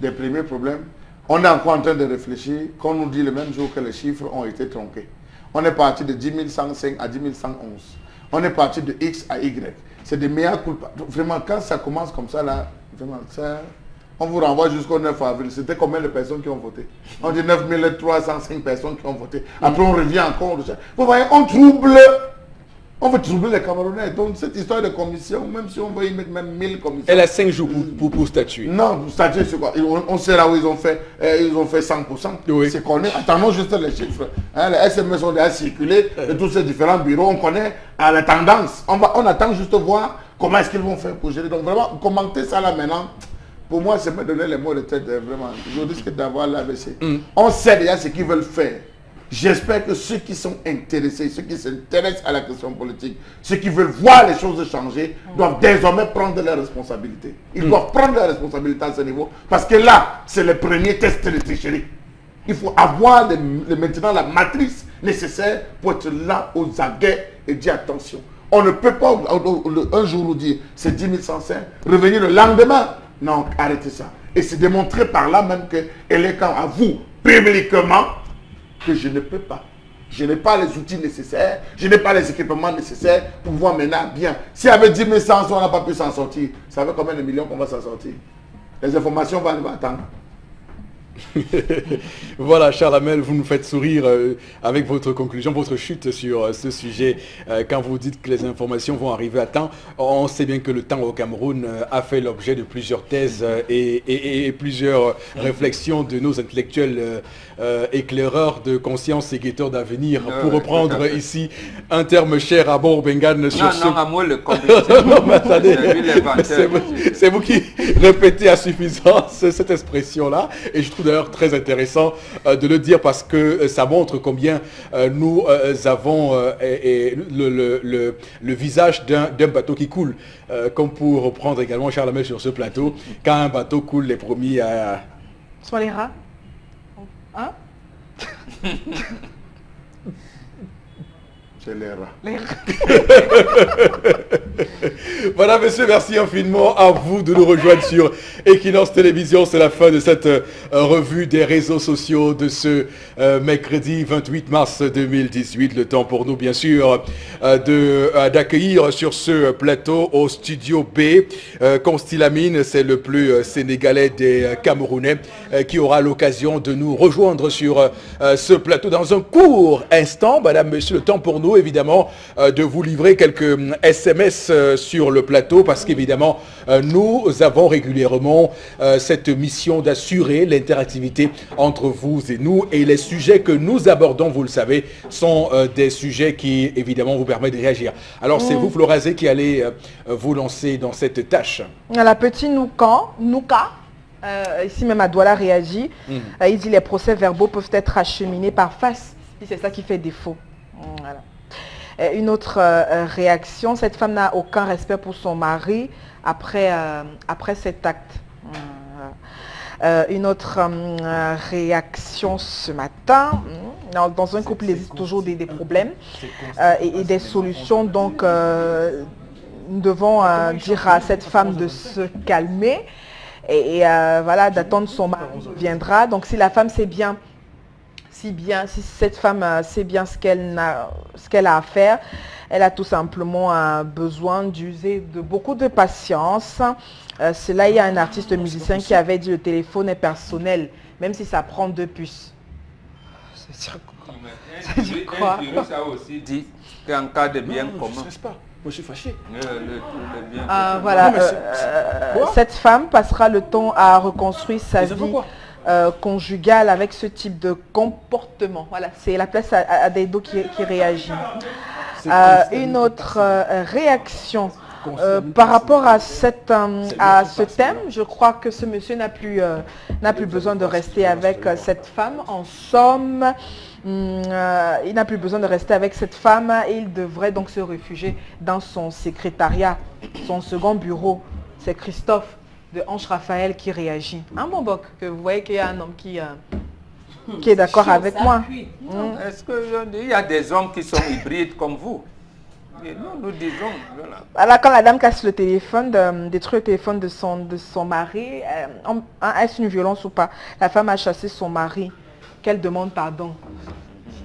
Des premiers problèmes. On est encore en train de réfléchir, qu'on nous dit le même jour que les chiffres ont été tronqués. On est parti de 10 105 à 10 111. On est parti de X à Y. C'est des meilleurs culpas. Vraiment, quand ça commence comme ça, là, vraiment, ça, on vous renvoie jusqu'au 9 avril. C'était combien de personnes qui ont voté? On dit 9 305 personnes qui ont voté. Après, on revient encore. Vous voyez, on veut troubler les Camerounais. Donc, cette histoire de commission, même si on veut y mettre même 1000 commissions. Elle a 5 jours pour statuer. Non, statuer, c'est quoi? On sait là où ils ont fait 100%. Oui. C'est qu'on est. Attendons juste les chiffres. Hein, les SMS ont déjà circulé de tous ces différents bureaux. On connaît la tendance. On attend juste voir comment est-ce qu'ils vont faire pour gérer. Donc, vraiment, commenter ça là maintenant, pour moi, c'est me donner les mots de tête. Vraiment, je risque d'avoir l'AVC. On sait déjà ce qu'ils veulent faire. J'espère que ceux qui sont intéressés, ceux qui s'intéressent à la question politique, ceux qui veulent voir les choses changer, doivent désormais prendre leurs responsabilités. Ils doivent prendre leurs responsabilités à ce niveau, parce que là, c'est le premier test de tricherie. Il faut avoir maintenant la matrice nécessaire pour être là aux aguets et dire attention. On ne peut pas un jour nous dire c'est 10 105, revenir le lendemain. Non, arrêtez ça. Et c'est démontré par là même que l'ECAM avoue publiquement que je ne peux pas. Je n'ai pas les outils nécessaires, je n'ai pas les équipements nécessaires pour pouvoir maintenant bien. Si avec 10 100, on n'a pas pu s'en sortir, ça fait combien de millions qu'on va s'en sortir? Les informations vont attendre. Voilà, Charles Hamel, vous nous faites sourire avec votre conclusion, votre chute sur ce sujet. Quand vous dites que les informations vont arriver à temps, on sait bien que le temps au Cameroun a fait l'objet de plusieurs thèses et plusieurs réflexions de nos intellectuels éclaireurs de conscience et guetteurs d'avenir, pour reprendre ici un terme cher à Bourbengan sur ce... à moi le non, mais attendez, c'est vous qui répétez à suffisance cette expression-là, et je trouve d'ailleurs très intéressant de le dire, parce que ça montre combien nous avons le visage d'un bateau qui coule, comme pour reprendre également Charles Hamel sur ce plateau. Quand un bateau coule, les premiers à... Soit les rats. Hein? C'est les rats. Les rats. Voilà, messieurs, merci infiniment à vous de nous rejoindre sur Equinox Télévision. C'est la fin de cette revue des réseaux sociaux de ce mercredi 28 mars 2018. Le temps pour nous, bien sûr, d'accueillir sur ce plateau au studio B Constilamine, c'est le plus sénégalais des Camerounais, qui aura l'occasion de nous rejoindre sur ce plateau dans un court instant. Madame, monsieur, le temps pour nous, évidemment, de vous livrer quelques SMS sur le plateau, parce qu'évidemment, nous avons régulièrement cette mission d'assurer l'interactivité entre vous et nous, et les sujets que nous abordons, vous le savez, sont des sujets qui, évidemment, vous permettent de réagir. Alors, c'est vous, Florazé, qui allez vous lancer dans cette tâche. La petite Nouka, ici même à Douala réagit. Il dit les procès verbaux peuvent être acheminés par face. C'est ça qui fait défaut. Voilà. Une autre réaction, cette femme n'a aucun respect pour son mari après cet acte. Une autre réaction ce matin, dans un couple il existe toujours des problèmes et des solutions, donc nous devons dire à cette femme de se calmer. voilà, d'attendre son mari viendra. Donc si la femme sait bien, si cette femme sait bien ce qu'elle a à faire, elle a tout simplement besoin d'user de beaucoup de patience. C'est là, il y a un artiste musicien qui avait dit le téléphone est personnel, même si ça prend 2 puces. Un juriste a aussi dit qu'en cas de bien commun. Je ne pas. Moi, je suis fâché. Voilà, cette femme passera le temps à reconstruire sa vie conjugale avec ce type de comportement. Voilà, c'est la place à Deido qui réagit. Une autre réaction par rapport à ce thème, je crois que ce monsieur n'a plus besoin de rester avec cette femme. En somme, il n'a plus besoin de rester avec cette femme. Il devrait donc se réfugier dans son secrétariat, son second bureau. C'est Christophe de Ange Raphaël qui réagit. Un bon boc, que vous voyez qu'il y a un homme qui est d'accord avec moi. Est-ce qu'il y a des hommes qui sont hybrides comme vous? Et nous disons, voilà. Alors, quand la dame casse le téléphone, détruit le téléphone de son mari, est-ce une violence ou pas? La femme a chassé son mari. Qu'elle demande pardon.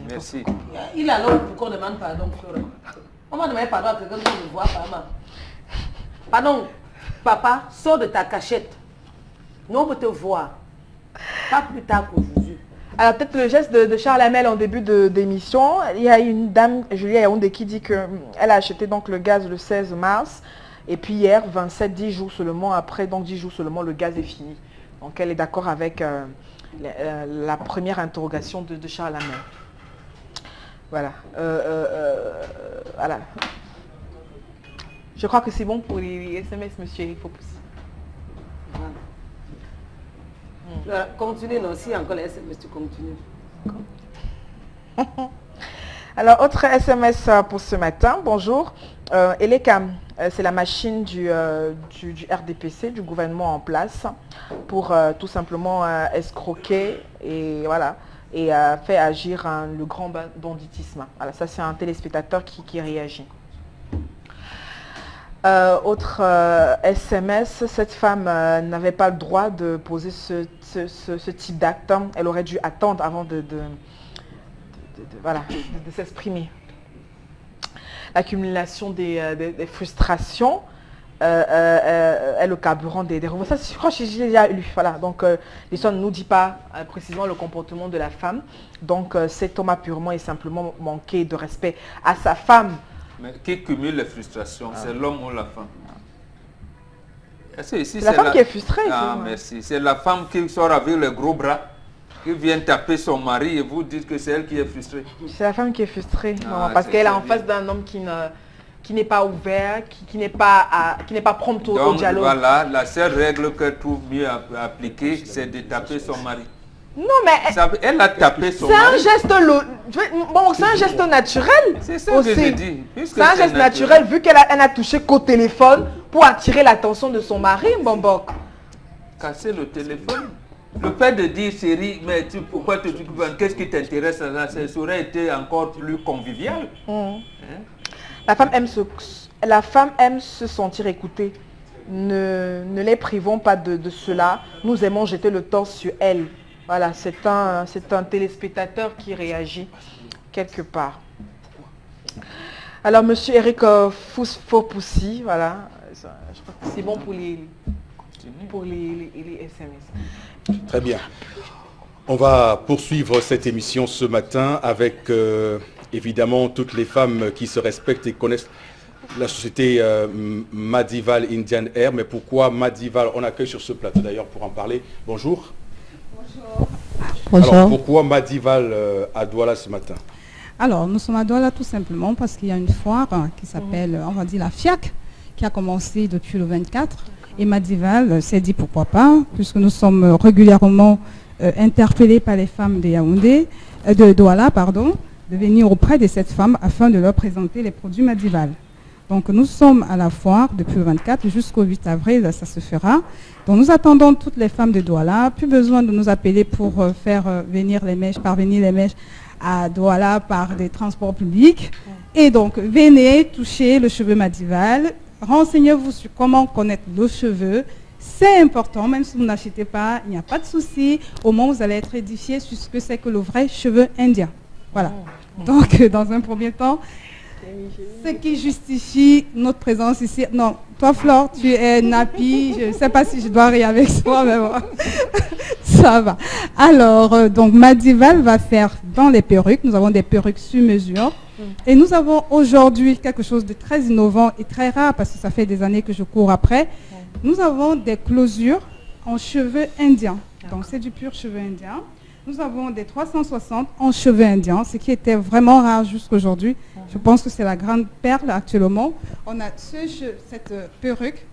Merci. Il a l'homme pour qu'on demande pardon. On va demander pardon à quelqu'un qui ne voit pas. Pardon, papa, sors de ta cachette. Nous, on peut te voir. Pas plus tard qu'aujourd'hui. Alors peut-être le geste de Charles Hamel en début d'émission, il y a une dame, Julia Yaoundé, qui dit qu'elle a acheté donc le gaz le 16 mars et puis hier, 27, 10 jours seulement après, donc 10 jours seulement, le gaz est fini. Donc elle est d'accord avec la première interrogation de Charles Hamel. Voilà. Voilà. Je crois que c'est bon pour les SMS, monsieur Eric Fopus. Continue, non, si encore les SMS, tu continues. Alors, autre SMS pour ce matin. Bonjour. Eleka, c'est la machine du RDPC, du gouvernement en place, pour tout simplement escroquer et voilà, et fait agir le grand banditisme. Voilà, ça c'est un téléspectateur qui réagit. Autre SMS, cette femme n'avait pas le droit de poser ce type d'acte. Elle aurait dû attendre avant de s'exprimer. L'accumulation des frustrations est le carburant des ça, je crois que j'ai déjà lu. Voilà, donc l'histoire ne nous dit pas précisément le comportement de la femme. Donc cet homme a purement et simplement manqué de respect à sa femme. Mais qui cumule les frustrations, c'est l'homme ou la femme? C'est la femme qui est frustrée. Ah, merci. C'est la femme qui sort avec le gros bras, qui vient taper son mari et vous dites que c'est elle qui est frustrée. C'est la femme qui est frustrée, parce qu'elle est en face d'un homme qui n'est pas ouvert, qui n'est pas prompt au dialogue. Voilà, la seule règle qu'elle trouve mieux à appliquer, c'est de taper son mari. Non, mais elle a tapé son mari. C'est un geste naturel. C'est ça que j'ai dit. C'est un geste naturel vu qu'elle a touché qu'au téléphone pour attirer l'attention de son mari, Bombok. Casser le téléphone. Le fait de dire, chérie, mais pourquoi tu qu'est-ce qui t'intéresse là? Ça aurait été encore plus convivial. La femme aime se sentir écoutée. Ne les privons pas de cela. Nous aimons jeter le tort sur elle. Voilà, c'est un téléspectateur qui réagit quelque part. Alors, monsieur Eric Faupoussi, voilà, je crois que c'est bon pour les SMS. Très bien. On va poursuivre cette émission ce matin avec évidemment toutes les femmes qui se respectent et connaissent la société Madival Indian Air. Mais pourquoi Madival? On accueille sur ce plateau d'ailleurs pour en parler. Bonjour. Bonjour. Alors, pourquoi Madival à Douala ce matin? Alors, nous sommes à Douala tout simplement parce qu'il y a une foire qui s'appelle, on va dire, la FIAC, qui a commencé depuis le 24. Et Madival s'est dit pourquoi pas, puisque nous sommes régulièrement interpellés par les femmes de Yaoundé, de Douala, pardon, de venir auprès de cette femme afin de leur présenter les produits Madival. Donc nous sommes à la foire depuis le 24 jusqu'au 8 avril, ça se fera. Donc nous attendons toutes les femmes de Douala, plus besoin de nous appeler pour faire parvenir les mèches à Douala par des transports publics. Et donc venez toucher le cheveu Madival, renseignez-vous sur comment connaître le cheveu C'est important, même si vous n'achetez pas, il n'y a pas de souci. Au moins, vous allez être édifié sur ce que c'est que le vrai cheveu indien. Voilà. Donc, dans un premier temps, ce qui justifie notre présence ici. Non, toi, Flore, tu es nappy. Je ne sais pas si je dois rire avec toi, mais bon. Ça va. Alors, donc, Madival va faire dans les perruques. Nous avons des perruques sur mesure. Et nous avons aujourd'hui quelque chose de très innovant et très rare, parce que ça fait des années que je cours après. Nous avons des closures en cheveux indiens. Donc, c'est du pur cheveu indien. Nous avons des 360 en cheveux indiens, ce qui était vraiment rare jusqu'aujourd'hui. Je pense que c'est la grande perle actuellement. On a cette perruque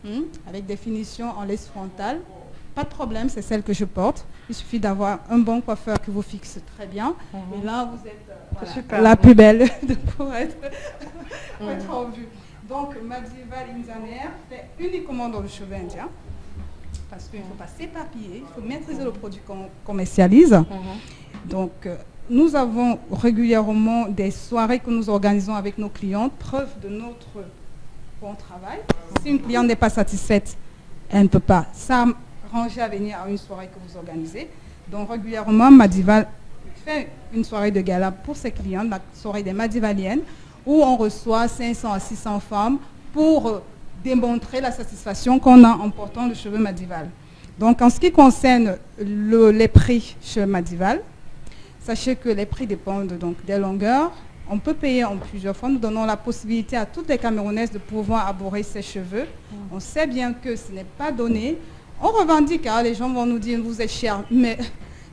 avec des finitions en lace frontale. Pas de problème, c'est celle que je porte. Il suffit d'avoir un bon coiffeur qui vous fixe très bien. Et là, vous êtes voilà, la plus belle pour être en vue. Donc, Madival Indianer fait uniquement dans le cheveu indien. Parce qu'il ne faut pas s'éparpiller, il faut maîtriser le produit qu'on commercialise. Donc, nous avons régulièrement des soirées que nous organisons avec nos clientes, preuve de notre bon travail. Si une cliente n'est pas satisfaite, elle ne peut pas s'arranger à venir à une soirée que vous organisez. Donc, régulièrement, Madival fait une soirée de gala pour ses clientes, la soirée des Madivaliennes, où on reçoit 500 à 600 femmes pour démontrer la satisfaction qu'on a en portant le cheveu Madival. Donc, en ce qui concerne les prix chez Madival, sachez que les prix dépendent donc des longueurs. On peut payer en plusieurs fois. Nous donnons la possibilité à toutes les Camerounaises de pouvoir arborer ses cheveux. On sait bien que ce n'est pas donné. On revendique, hein, les gens vont nous dire vous êtes cher, mais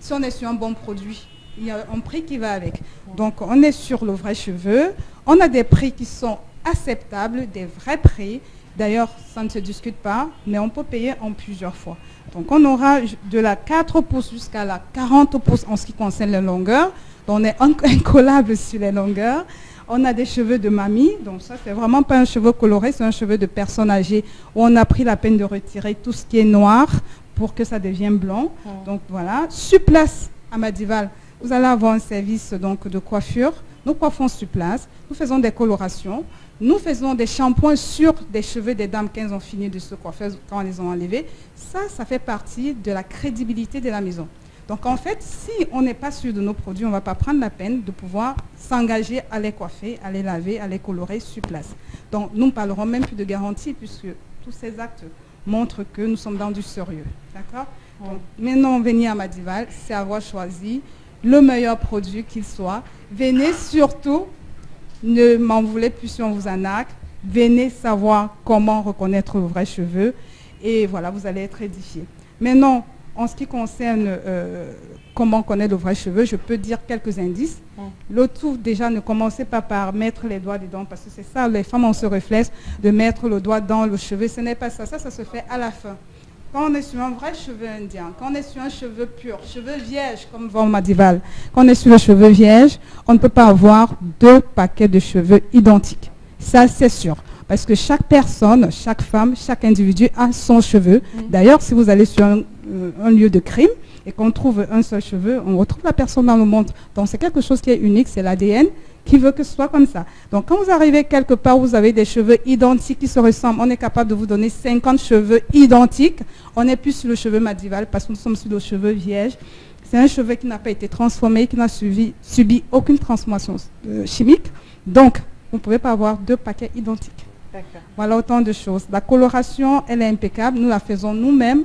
si on est sur un bon produit, il y a un prix qui va avec. Donc, on est sur le vrai cheveu. On a des prix qui sont acceptables, des vrais prix. D'ailleurs, ça ne se discute pas, mais on peut payer en plusieurs fois. Donc, on aura de la 4 pouces jusqu'à la 40 pouces en ce qui concerne les longueurs. Donc, on est incollable sur les longueurs. On a des cheveux de mamie. Donc, ça, c'est vraiment pas un cheveu coloré, c'est un cheveu de personne âgée où on a pris la peine de retirer tout ce qui est noir pour que ça devienne blanc. Donc, voilà. Sur place, à Madival, vous allez avoir un service donc, de coiffure. Nous coiffons sur place. Nous faisons des colorations. Nous faisons des shampoings sur des cheveux des dames quand elles ont fini de se coiffer, quand elles les ont enlevés. Ça fait partie de la crédibilité de la maison. Donc en fait, si on n'est pas sûr de nos produits, on ne va pas prendre la peine de pouvoir s'engager à les coiffer, à les laver, à les colorer sur place. Donc nous ne parlerons même plus de garantie puisque tous ces actes montrent que nous sommes dans du sérieux. D'accord ? Donc maintenant, venir à Madival, c'est avoir choisi le meilleur produit qu'il soit. Venez surtout. Ne m'en voulez plus si on vous arnaque. Venez savoir comment reconnaître le vrai cheveu. Et voilà, vous allez être édifié. Maintenant, en ce qui concerne comment connaître le vrai cheveu, je peux dire quelques indices. Le tout, déjà, ne commencez pas par mettre les doigts dedans, parce que c'est ça, les femmes ont ce réflexe de mettre le doigt dans le cheveu. Ce n'est pas ça. Ça se fait à la fin. Quand on est sur un vrai cheveu indien, quand on est sur un cheveu pur, cheveu vierge, comme vend Madival, quand on est sur le cheveu vierge, on ne peut pas avoir 2 paquets de cheveux identiques. Ça, c'est sûr. Parce que chaque personne, chaque femme, chaque individu a son cheveu. D'ailleurs, si vous allez sur un lieu de crime et qu'on trouve un seul cheveu, on retrouve la personne dans le monde. Donc, c'est quelque chose qui est unique, c'est l'ADN qui veut que ce soit comme ça. Donc, quand vous arrivez quelque part où vous avez des cheveux identiques qui se ressemblent, on est capable de vous donner 50 cheveux identiques. On n'est plus sur le cheveu Madival parce que nous sommes sur le cheveu vierge. C'est un cheveu qui n'a pas été transformé, qui n'a subi aucune transformation chimique. Donc, vous ne pouvez pas avoir 2 paquets identiques. Voilà autant de choses. La coloration, elle est impeccable. Nous la faisons nous-mêmes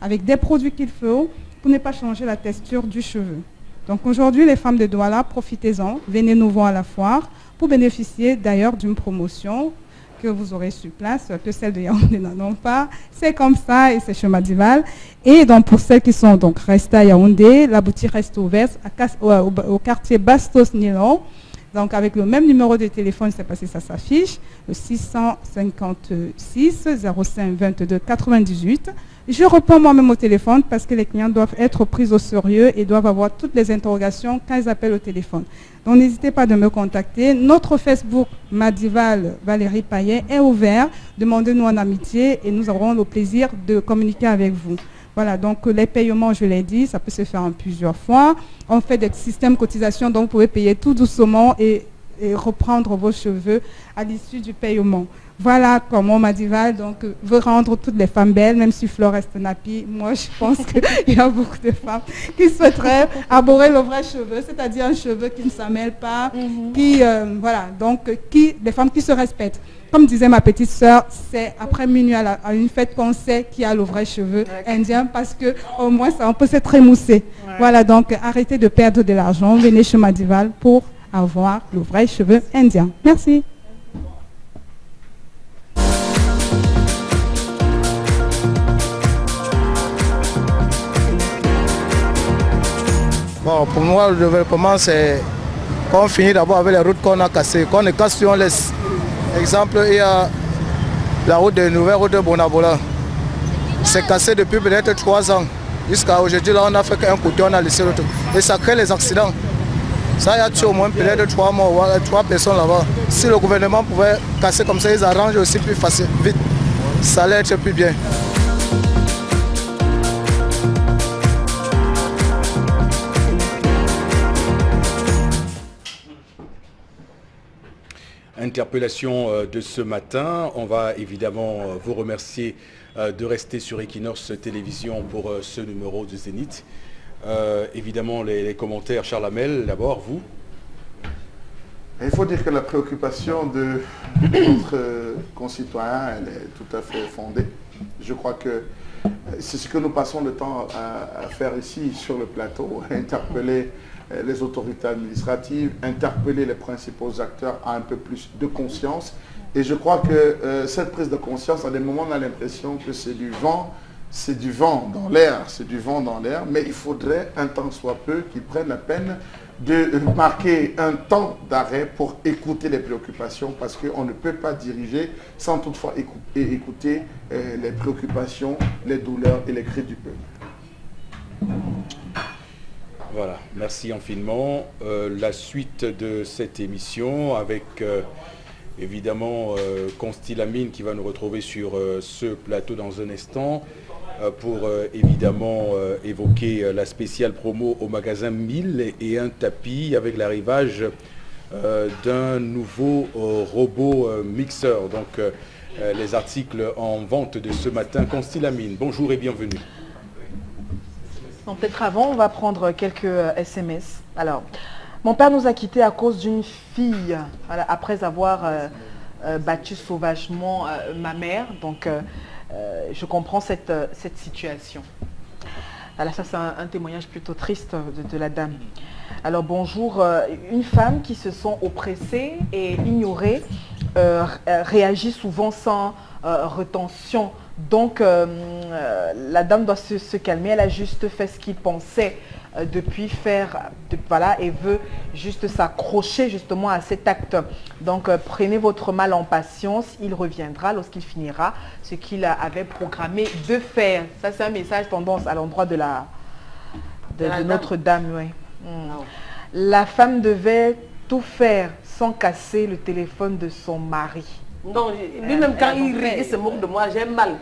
avec des produits qu'il faut pour ne pas changer la texture du cheveu. Donc aujourd'hui, les femmes de Douala, profitez-en, venez nous voir à la foire pour bénéficier d'ailleurs d'une promotion que vous aurez sur place, que celles de Yaoundé n'en ont pas. C'est comme ça et c'est chez Madival. Et donc pour celles qui sont donc restées à Yaoundé, la boutique reste ouverte au quartier Bastos-Nilon. Donc avec le même numéro de téléphone, c'est parce que ça s'affiche, le 656 05 22 98. Je réponds moi-même au téléphone parce que les clients doivent être pris au sérieux et doivent avoir toutes les interrogations quand ils appellent au téléphone. Donc n'hésitez pas de me contacter. Notre Facebook Madival Valérie Payet est ouvert. Demandez-nous en amitié et nous aurons le plaisir de communiquer avec vous. Voilà, donc les paiements, je l'ai dit, ça peut se faire en plusieurs fois. On fait des systèmes de cotisation, donc vous pouvez payer tout doucement et reprendre vos cheveux à l'issue du paiement. Voilà comment Madival donc, veut rendre toutes les femmes belles, même si Flore reste nappie. Moi, je pense qu'il y a beaucoup de femmes qui souhaiteraient arborer le vrai cheveu, c'est-à-dire un cheveu qui ne s'amêle pas, qui, voilà, donc des femmes qui se respectent. Comme disait ma petite sœur, c'est après minuit à une fête qu'on sait qui a le vrai cheveu indien parce que au moins ça on peut se trémousser. Ouais. Voilà, donc arrêtez de perdre de l'argent, venez chez Madival pour avoir le vrai cheveu indien. Merci. Bon, pour moi, le développement, c'est qu'on finit d'abord avec les routes qu'on a cassées. Qu'on les casse, on laisse. Exemple, il y a la route de nouvelle route de Bonabola. C'est cassé depuis peut-être 3 ans. Jusqu'à aujourd'hui, là, on a fait qu'un côté, on a laissé l'autre. Et ça crée les accidents. Ça, il y a tué au moins peut-être 3 morts, 3 personnes là-bas. Si le gouvernement pouvait casser comme ça, ils arrangent aussi plus facile, vite. Ça allait être plus bien. Interpellation de ce matin. On va évidemment vous remercier de rester sur Equinox Télévision pour ce numéro de Zénith. Évidemment, les commentaires. Charles Hamel, d'abord, vous. Il faut dire que la préoccupation de notre concitoyen, elle est tout à fait fondée. Je crois que c'est ce que nous passons le temps à faire ici sur le plateau, à interpeller les autorités administratives, interpeller les principaux acteurs à un peu plus de conscience. Et je crois que cette prise de conscience, à des moments, on a l'impression que c'est du vent dans l'air, mais il faudrait un temps soit peu qu'ils prennent la peine de marquer un temps d'arrêt pour écouter les préoccupations, parce qu'on ne peut pas diriger sans toutefois écouter les préoccupations, les douleurs et les cris du peuple. Voilà, merci infiniment. La suite de cette émission avec évidemment Consti Lamine qui va nous retrouver sur ce plateau dans un instant pour évidemment évoquer la spéciale promo au magasin 1000 et un tapis avec l'arrivage d'un nouveau robot mixeur. Donc les articles en vente de ce matin. Consti Lamine, bonjour et bienvenue. Peut-être avant, on va prendre quelques SMS. Alors, mon père nous a quittés à cause d'une fille, voilà, après avoir battu sauvagement ma mère. Donc, je comprends cette situation. Alors, ça, c'est un témoignage plutôt triste de la dame. Alors, bonjour. Une femme qui se sent oppressée et ignorée réagit souvent sans retention. Donc, la dame doit se calmer. Elle a juste fait ce qu'il pensait depuis faire, voilà, et veut juste s'accrocher justement à cet acte. Donc, prenez votre mal en patience. Il reviendra lorsqu'il finira ce qu'il avait programmé de faire. Ça, c'est un message tendance à l'endroit de notre dame. Ouais. La femme devait tout faire sans casser le téléphone de son mari. Non, lui-même quand il rit, il se moque de moi, j'ai mal.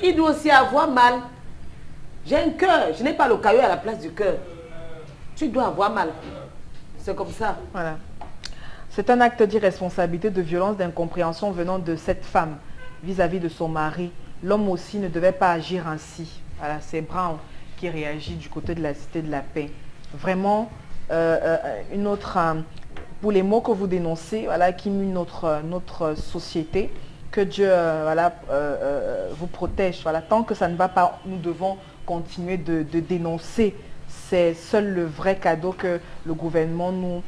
Il doit aussi avoir mal. J'ai un cœur, je n'ai pas le caillou à la place du cœur. Tu dois avoir mal. C'est comme ça. Voilà. C'est un acte d'irresponsabilité, de violence, d'incompréhension venant de cette femme vis-à-vis de son mari. L'homme aussi ne devait pas agir ainsi. Voilà, c'est Brown qui réagit du côté de la Cité de la Paix. Vraiment, une autre... pour les mots que vous dénoncez, voilà, qui mue notre société, que Dieu voilà, vous protège. Voilà. Tant que ça ne va pas, nous devons continuer de dénoncer. C'est seul le vrai cadeau que le gouvernement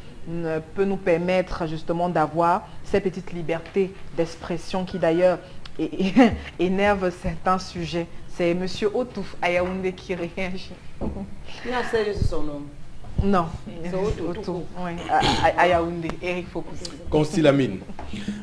peut nous permettre justement d'avoir ces petites libertés d'expression qui d'ailleurs énervent certains sujets. C'est M. Otouf à Yaoundé qui réagit. Il a servi son nom. Non, c'est Otouf. Oui, à Yaoundé, Eric Fopoussi. Consti Lamine.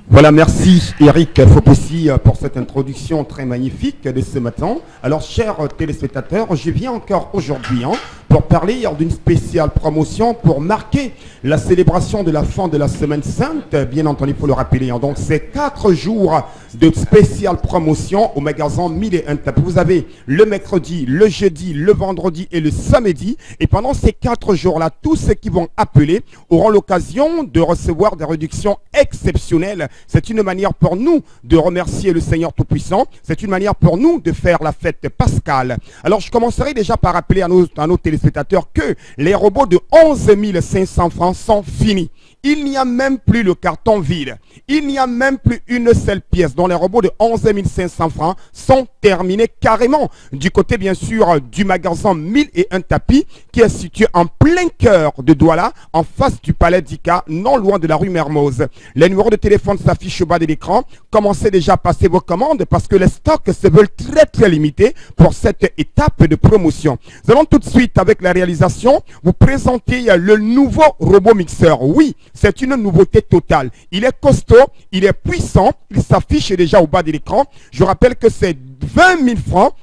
Voilà, merci Eric Fopoussi pour cette introduction très magnifique de ce matin. Alors, chers téléspectateurs, je viens encore aujourd'hui pour parler d'une spéciale promotion pour marquer la célébration de la fin de la Semaine Sainte, bien entendu, pour le rappeler. Donc, c'est 4 jours de spéciale promotion au magasin 1001 tapis. Vous avez le mercredi, le jeudi, le vendredi et le samedi. Et pendant ces 4 jours-là, tous ceux qui vont appeler auront l'occasion de recevoir des réductions exceptionnelles. C'est une manière pour nous de remercier le Seigneur Tout-Puissant. C'est une manière pour nous de faire la fête pascale. Alors, je commencerai déjà par rappeler à nos téléspectateurs que les robots de 11 500 francs sont finis. Il n'y a même plus le carton vide. Il n'y a même plus une seule pièce dont les robots de 11 500 francs sont terminés carrément. Du côté, bien sûr, du magasin 1001 tapis qui est situé en plein cœur de Douala, en face du palais d'Ika, non loin de la rue Mermoz. Les numéros de téléphone s'affichent au bas de l'écran. Commencez déjà à passer vos commandes parce que les stocks se veulent très limités pour cette étape de promotion. Nous allons tout de suite, avec la réalisation, vous présenter le nouveau robot mixeur. Oui, c'est une nouveauté totale. Il est costaud, il est puissant, il s'affiche déjà au bas de l'écran. Je rappelle que c'est 20 000 francs.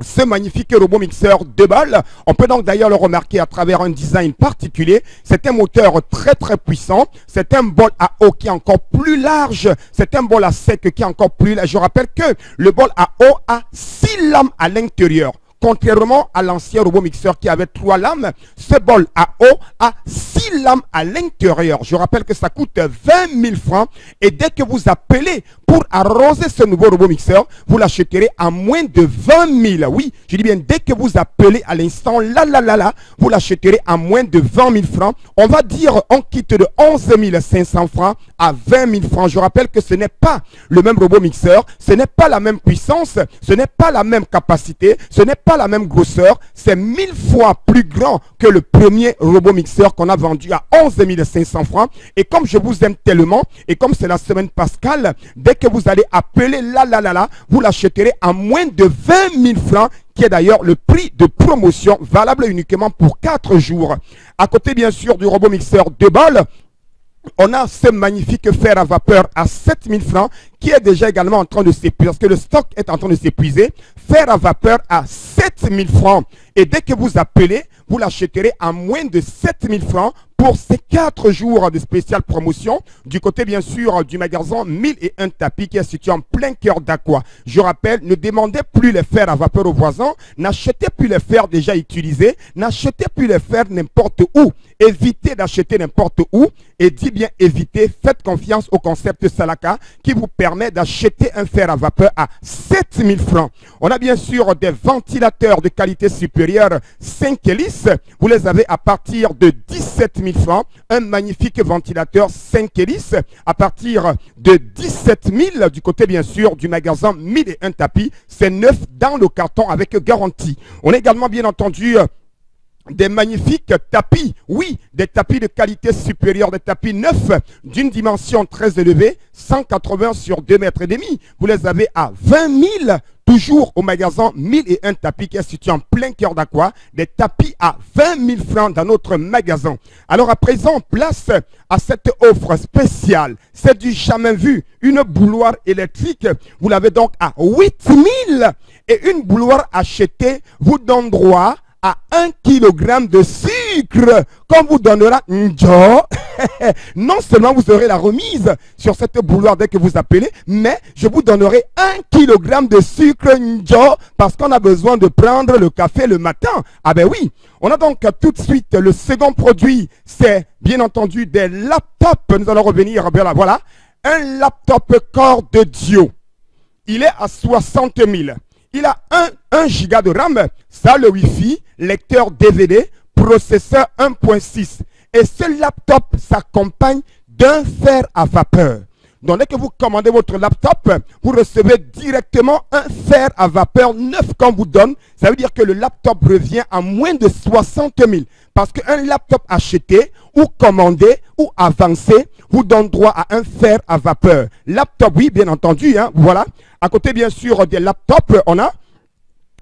Ce magnifique robot mixeur 2 balles. On peut donc d'ailleurs le remarquer à travers un design particulier. C'est un moteur très puissant. C'est un bol à eau qui est encore plus large. C'est un bol à sec qui est encore plus large. Je rappelle que le bol à eau a 6 lames à l'intérieur. Contrairement à l'ancien robot mixeur qui avait 3 lames, ce bol à eau a 6 lames à l'intérieur. Je rappelle que ça coûte 20 000 francs. Et dès que vous appelez pour arroser ce nouveau robot mixeur, vous l'achèterez à moins de 20 000. Oui, je dis bien, dès que vous appelez à l'instant, vous l'achèterez à moins de 20 000 francs. On va dire, on quitte de 11 500 francs à 20 000 francs. Je rappelle que ce n'est pas le même robot mixeur, ce n'est pas la même puissance, ce n'est pas la même capacité, ce n'est pas la même grosseur, c'est 1000 fois plus grand que le premier robot mixeur qu'on a vendu à 11 500 francs. Et comme je vous aime tellement, et comme c'est la semaine pascale, dès que vous allez appeler vous l'achèterez à moins de 20 000 francs, qui est d'ailleurs le prix de promotion valable uniquement pour 4 jours. À côté bien sûr du robot mixeur 2 balles, on a ce magnifique fer à vapeur à 7 000 francs qui est déjà également en train de s'épuiser, parce que le stock est en train de s'épuiser. Fer à vapeur à 7 000 francs. Et dès que vous appelez, vous l'achèterez à moins de 7 000 francs pour ces 4 jours de spéciale promotion. Du côté, bien sûr, du magasin 1001 tapis qui est situé en plein cœur d'Aqua. Je rappelle, ne demandez plus les fers à vapeur aux voisins. N'achetez plus les fers déjà utilisés. N'achetez plus les fers n'importe où. Évitez d'acheter n'importe où. Et dis bien évitez, faites confiance au concept Salaka qui vous permet d'acheter un fer à vapeur à 7 000 francs. On a bien sûr des ventilateurs de qualité supérieure 5 hélices. Vous les avez à partir de 17 000 francs. Un magnifique ventilateur 5 hélices à partir de 17 000 du côté bien sûr du magasin 1001 tapis. C'est neuf dans le carton avec garantie. On a également bien entendu des magnifiques tapis, oui, des tapis de qualité supérieure, des tapis neufs d'une dimension très élevée, 180 sur 2,5 mètres. Vous les avez à 20 000, toujours au magasin 1001 tapis qui est situé en plein cœur d'Aqua, des tapis à 20 000 francs dans notre magasin. Alors à présent, place à cette offre spéciale. C'est du jamais vu, une bouilloire électrique. Vous l'avez donc à 8 000 et une bouilloire achetée vous donne droit à 1 kg de sucre qu'on vous donnera. Non seulement vous aurez la remise sur cette bouilloire dès que vous appelez, mais je vous donnerai 1 kg de sucre parce qu'on a besoin de prendre le café le matin. Ah ben oui, on a donc tout de suite le second produit, c'est bien entendu des laptops. Nous allons revenir, voilà, un laptop Core de Dio. Il est à 60 000. Il a 1 giga de RAM, ça le Wi-Fi, lecteur DVD, processeur 1.6. Et ce laptop s'accompagne d'un fer à vapeur. Donc dès que vous commandez votre laptop, vous recevez directement un fer à vapeur neuf qu'on vous donne. Ça veut dire que le laptop revient à moins de 60 000. Parce qu'un laptop acheté ou commandé ou avancé vous donne droit à un fer à vapeur. Laptop, oui, bien entendu, hein, voilà. À côté, bien sûr, des laptops, on a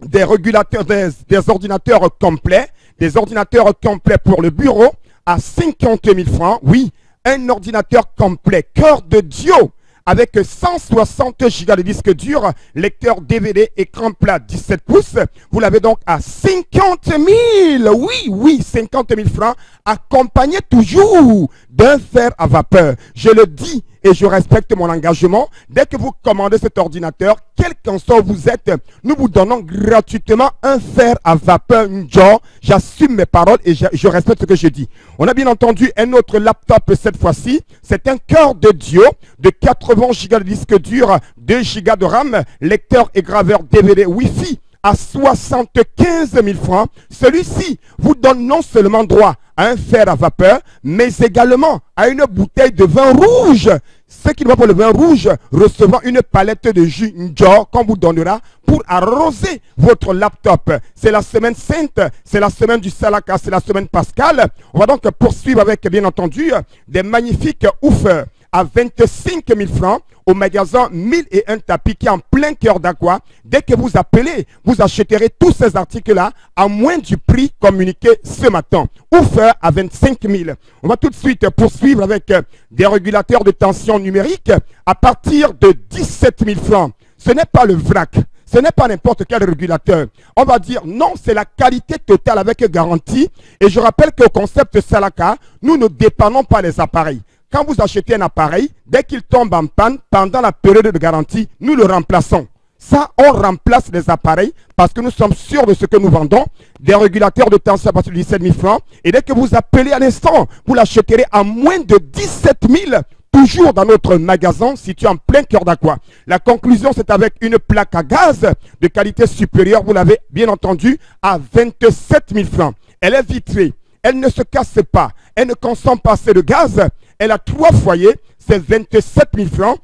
des régulateurs, des ordinateurs complets. Des ordinateurs complets pour le bureau à 50 000 francs. Oui, un ordinateur complet, Core de Dio, avec 160 Go de disque dur, lecteur DVD, écran plat 17 pouces. Vous l'avez donc à 50 000. Oui, 50 000 francs, accompagné toujours d'un fer à vapeur. Je le dis et je respecte mon engagement. Dès que vous commandez cet ordinateur, quel qu'en soit où vous êtes, nous vous donnons gratuitement un fer à vapeur Njor. J'assume mes paroles et je respecte ce que je dis. On a bien entendu un autre laptop cette fois-ci. C'est un cœur de Dieu de 80 Go de disque dur, 2 Go de RAM, lecteur et graveur DVD Wi-Fi à 75 000 francs. Celui-ci vous donne non seulement droit à un fer à vapeur, mais également à une bouteille de vin rouge. Ceux qui ne vont pas le vin rouge recevront une palette de jus Njor qu'on vous donnera pour arroser votre laptop. C'est la semaine sainte, c'est la semaine du Salaka, c'est la semaine pascale. On va donc poursuivre avec, bien entendu, des magnifiques oufs à 25 000 francs au magasin 1001 tapis qui est en plein cœur d'Aqua. Dès que vous appelez, vous achèterez tous ces articles-là à moins du prix communiqué ce matin. Ouffer à 25 000. On va tout de suite poursuivre avec des régulateurs de tension numérique à partir de 17 000 francs. Ce n'est pas le vrac. Ce n'est pas n'importe quel régulateur. On va dire non, c'est la qualité totale avec garantie. Et je rappelle qu'au concept Salaka, nous ne dépendons pas des appareils. Quand vous achetez un appareil, dès qu'il tombe en panne, pendant la période de garantie, nous le remplaçons. Ça, on remplace les appareils parce que nous sommes sûrs de ce que nous vendons. Des régulateurs de tension à partir de 17 000 francs. Et dès que vous appelez à l'instant, vous l'achèterez à moins de 17 000, toujours dans notre magasin situé en plein cœur d'Aqua. La conclusion, c'est avec une plaque à gaz de qualité supérieure, vous l'avez bien entendu, à 27 000 francs. Elle est vitrée, elle ne se casse pas, elle ne consomme pas assez de gaz. Elle a 3 foyers, c'est 27 000 francs.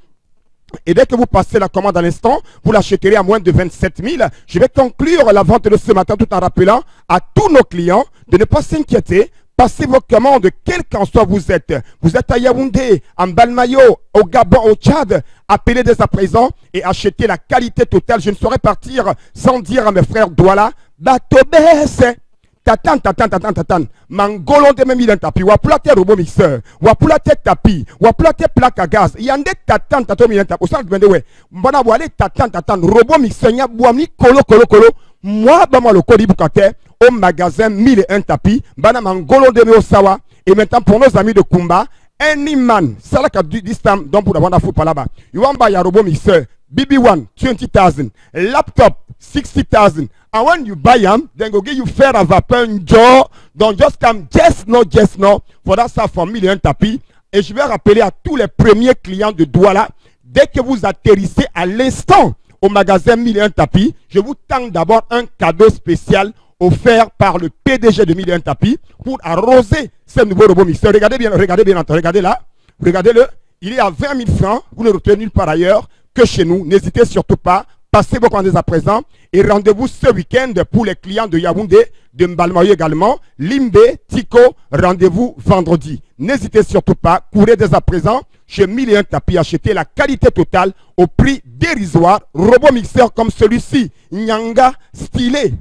Et dès que vous passez la commande à l'instant, vous l'achèterez à moins de 27 000. Je vais conclure la vente de ce matin tout en rappelant à tous nos clients de ne pas s'inquiéter. Passez vos commandes, quel qu'en soit vous êtes. Vous êtes à Yaoundé, en Balmayo, au Gabon, au Tchad. Appelez dès à présent et achetez la qualité totale. Je ne saurais partir sans dire à mes frères Douala, bateau baisse. Tatan, mangolon de même tapi, wapulate robot mixeur, wapulate tapi, wapulate plaque à gaz, yande tatan, milan tapi, au centre de ouais, mbana wale tatan, robot mixeur, nya boami, kolo, moi, bama le code bukate, au magasin 1001 tapis, bana mangolon de me sawa, et maintenant pour nos amis de Kumba, any man, ça la cap du distam, donc pour avoir la foot par là-bas, you want buy a robot mixeur, BB1, 20,000, laptop, 60,000. And when you buy them, then go give you fair à vapeur Njor. Don't just come, just no. For that stuff for 1001 tapis. Et je vais rappeler à tous les premiers clients de Douala, dès que vous atterrissez à l'instant au magasin 1001 tapis, je vous tends d'abord un cadeau spécial offert par le PDG de 1001 tapis pour arroser ce nouveau robot mixeur. Regardez bien, regardez là. Regardez-le. Il est à 20 000 francs. Vous ne le retenez nulle part ailleurs que chez nous. N'hésitez surtout pas. Passez vos commandes à présent et rendez-vous ce week-end pour les clients de Yaoundé, de Mbalmayo également, Limbe, Tico, rendez-vous vendredi. N'hésitez surtout pas, courez dès à présent chez 1001 tapis, achetez la qualité totale au prix dérisoire, robot mixeur comme celui-ci, Nyanga, stylé,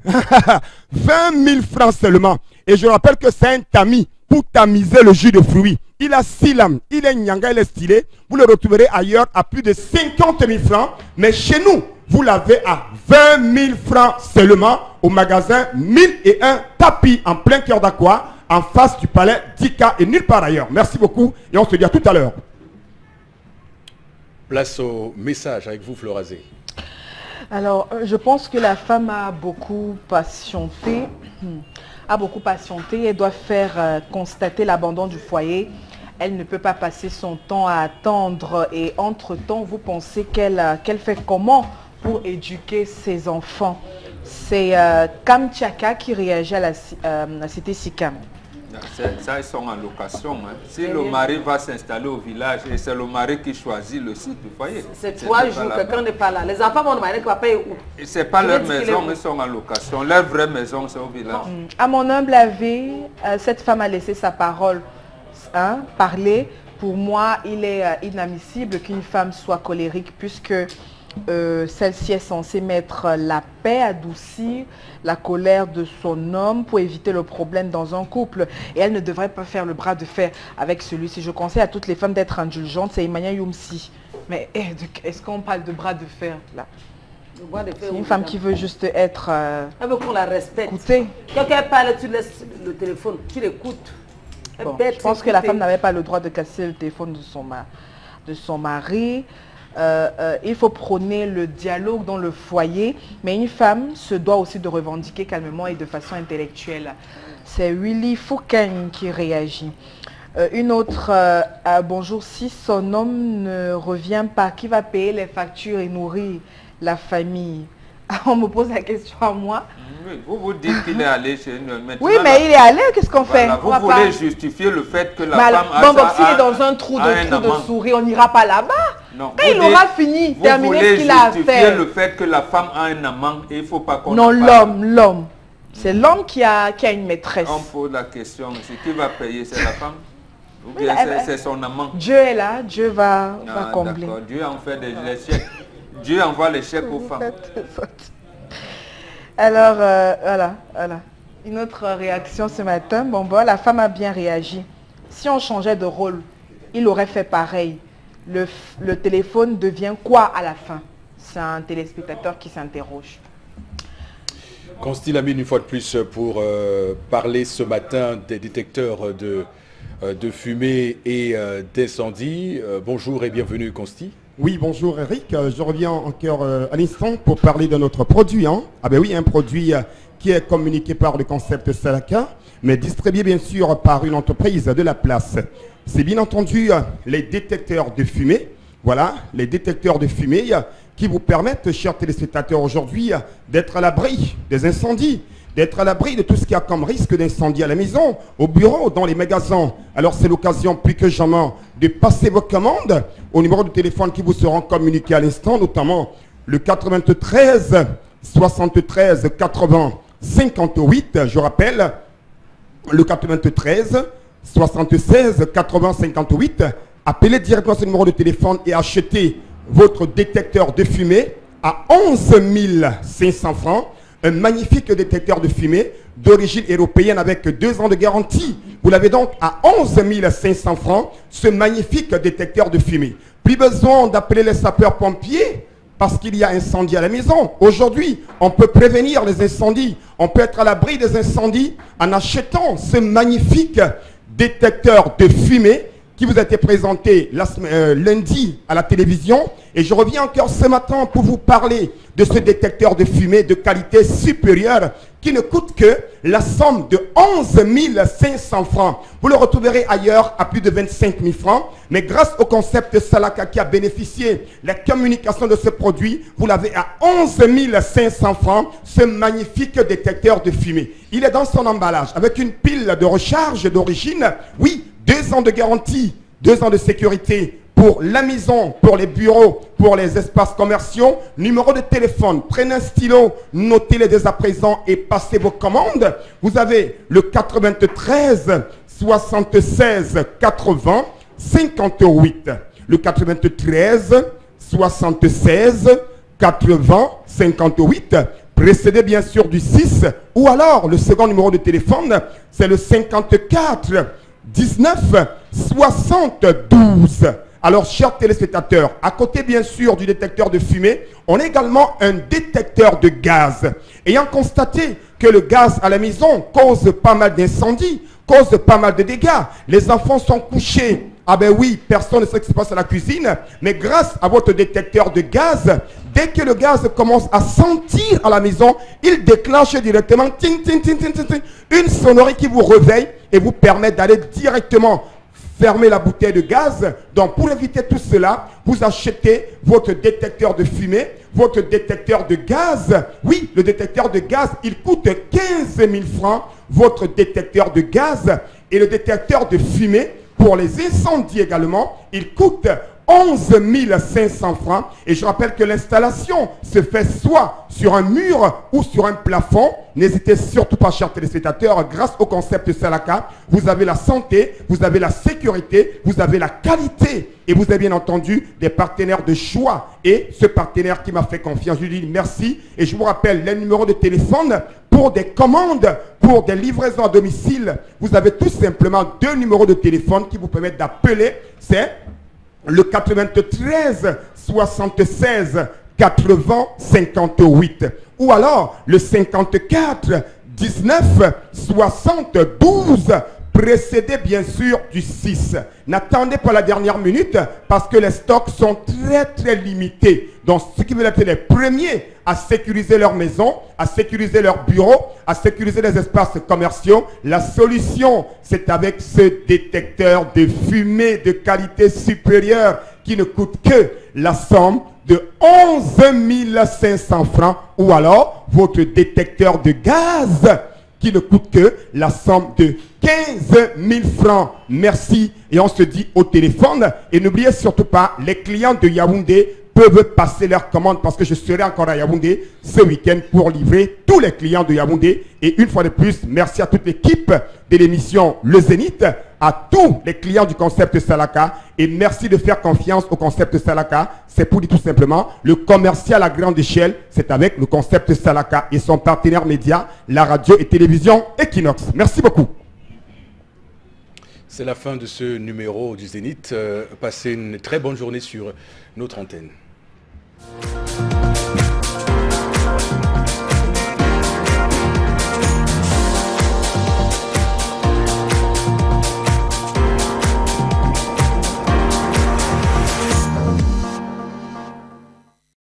20 000 francs seulement. Et je rappelle que c'est un tamis pour tamiser le jus de fruits. Il a 6 lames, il est Nyanga, il est stylé. Vous le retrouverez ailleurs à plus de 50 000 francs, mais chez nous, vous l'avez à 20 000 francs seulement au magasin 1001 tapis en plein cœur d'Aqua, en face du palais d'Ika et nulle part ailleurs. Merci beaucoup et on se dit à tout à l'heure. Place au message avec vous, Florazé. Alors, je pense que la femme a beaucoup patienté. Elle doit faire constater l'abandon du foyer. Elle ne peut pas passer son temps à attendre. Et entre-temps, vous pensez qu'elle fait comment pour éduquer ses enfants? C'est Kam Tchaka qui réagit à la cité Sikam. Ça, ils sont en location. Hein. Si le mari va s'installer au village et c'est le mari qui choisit le site du foyer. C'est 3 jours, quelqu'un n'est pas là. Les enfants vont demander que papa est où? Ce n'est pas leur maison, mais ils sont en location. Leur vraie maison, c'est au village. À mon humble avis, cette femme a laissé sa parole parler. Pour moi, il est inadmissible qu'une femme soit colérique puisque celle-ci est censée mettre la paix, adoucir la colère de son homme pour éviter le problème dans un couple. Et elle ne devrait pas faire le bras de fer avec celui-ci. Je conseille à toutes les femmes d'être indulgentes. C'est Emmanuel Youmsi. Mais est-ce qu'on parle de bras de fer là? C'est une femme qui veut juste être elle veut qu'on la respecte. écoutée. Quelqu'un parle, tu laisses le téléphone, tu l'écoutes. Bon, bête, je pense que la écoutez. femme n'avait pas le droit de casser le téléphone de son mari. Il faut prôner le dialogue dans le foyer, mais une femme se doit aussi de revendiquer calmement et de façon intellectuelle. C'est Willy Foucagne qui réagit. Une autre, bonjour, si son homme ne revient pas, qui va payer les factures et nourrir la famille? On me pose la question à moi. Oui, vous dites qu'il est allé chez une... Oui, mais il est allé, qu'est-ce qu'on fait? Voilà, vous voulez justifier le fait que la Mais femme a bon, donc ça s'il à- est dans un trou à un de amant. souris, on n'ira pas là-bas. Non, Quand vous il dites- aura fini, vous terminé voulez ce qu'il a à justifier faire. le fait que la femme a un amant et il ne faut pas qu'on Non, en parle. l'homme. C'est l'homme qui a une maîtresse. On pose la question, c'est qui va payer? C'est la femme? Ou Oui, bien là, c'est son amant? Dieu est là, Dieu va Ah, combler. d'accord. Dieu en fait les chèques. Dieu envoie les chèques aux femmes. Alors, voilà. Une autre réaction ce matin. Bon, la femme a bien réagi. Si on changeait de rôle, il aurait fait pareil. Le téléphone devient quoi à la fin? C'est un téléspectateur qui s'interroge. Consti Lamine, une fois de plus, pour parler ce matin des détecteurs de fumée et d'incendie. Bonjour et bienvenue, Consti. Oui, bonjour Eric. Je reviens encore à l'instant pour parler de notre produit. Ah ben oui, un produit qui est communiqué par le concept Salaka, mais distribué bien sûr par une entreprise de la place. C'est bien entendu les détecteurs de fumée. Voilà, les détecteurs de fumée qui vous permettent, chers téléspectateurs, aujourd'hui d'être à l'abri des incendies, d'être à l'abri de tout ce qu'il y a comme risque d'incendie à la maison, au bureau, dans les magasins. Alors c'est l'occasion plus que jamais de passer vos commandes au numéro de téléphone qui vous seront communiqués à l'instant, notamment le 93 73 80 58. Je rappelle, le 93 76 80 58. Appelez directement ce numéro de téléphone et achetez votre détecteur de fumée à 11 500 francs. Un magnifique détecteur de fumée d'origine européenne avec 2 ans de garantie. Vous l'avez donc à 11 500 francs, ce magnifique détecteur de fumée. Plus besoin d'appeler les sapeurs-pompiers parce qu'il y a incendie à la maison. Aujourd'hui, on peut prévenir les incendies. On peut être à l'abri des incendies en achetant ce magnifique détecteur de fumée qui vous a été présenté lundi à la télévision. Et je reviens encore ce matin pour vous parler de ce détecteur de fumée de qualité supérieure qui ne coûte que la somme de 11 500 francs. Vous le retrouverez ailleurs à plus de 25 000 francs. Mais grâce au concept Salaka qui a bénéficié la communication de ce produit, vous l'avez à 11 500 francs, ce magnifique détecteur de fumée. Il est dans son emballage avec une pile de recharge d'origine. Oui, 2 ans de garantie, 2 ans de sécurité pour la maison, pour les bureaux, pour les espaces commerciaux. Numéro de téléphone, prenez un stylo, notez-les dès à présent et passez vos commandes. Vous avez le 93 76 80 58. Le 93 76 80 58. Précédé bien sûr du 6. Ou alors, le second numéro de téléphone, c'est le 54 19 72. Alors, chers téléspectateurs, à côté bien sûr du détecteur de fumée, on a également un détecteur de gaz. Ayant constaté que le gaz à la maison cause pas mal d'incendies, cause pas mal de dégâts, les enfants sont couchés. Ah ben oui, personne ne sait ce qui se passe à la cuisine, mais grâce à votre détecteur de gaz, dès que le gaz commence à sentir à la maison, il déclenche directement ting, ting, ting, ting, ting, ting, une sonnerie qui vous réveille et vous permet d'aller directement fermer la bouteille de gaz. Donc pour éviter tout cela, vous achetez votre détecteur de fumée, votre détecteur de gaz. Oui, le détecteur de gaz, il coûte 15 000 francs, votre détecteur de gaz. Et le détecteur de fumée, pour les incendies également, il coûte 11 500 francs. Et je rappelle que l'installation se fait soit sur un mur ou sur un plafond. N'hésitez surtout pas, chers téléspectateurs, grâce au concept Salaka, vous avez la santé, vous avez la sécurité, vous avez la qualité. Et vous avez bien entendu des partenaires de choix. Et ce partenaire qui m'a fait confiance, je lui dis merci. Et je vous rappelle les numéros de téléphone pour des commandes, pour des livraisons à domicile. Vous avez tout simplement 2 numéros de téléphone qui vous permettent d'appeler. C'est le 93 76 80 58 ou alors le 54 19 72. précédé bien sûr du 6. N'attendez pas la dernière minute parce que les stocks sont très limités. Donc ceux qui veulent être les premiers à sécuriser leur maison, à sécuriser leur bureau, à sécuriser les espaces commerciaux, la solution c'est avec ce détecteur de fumée de qualité supérieure qui ne coûte que la somme de 11 500 francs ou alors votre détecteur de gaz qui ne coûte que la somme de 15 000 francs. Merci. Et on se dit au téléphone. Et n'oubliez surtout pas, les clients de Yaoundé peuvent passer leur commande parce que je serai encore à Yaoundé ce week-end pour livrer tous les clients de Yaoundé. Et une fois de plus, merci à toute l'équipe de l'émission Le Zénith, à tous les clients du concept Salaka. Et merci de faire confiance au concept Salaka. C'est pour dire tout simplement, le commercial à grande échelle, c'est avec le concept Salaka et son partenaire média, la radio et télévision Equinox. Merci beaucoup. C'est la fin de ce numéro du Zénith. Passez une très bonne journée sur notre antenne.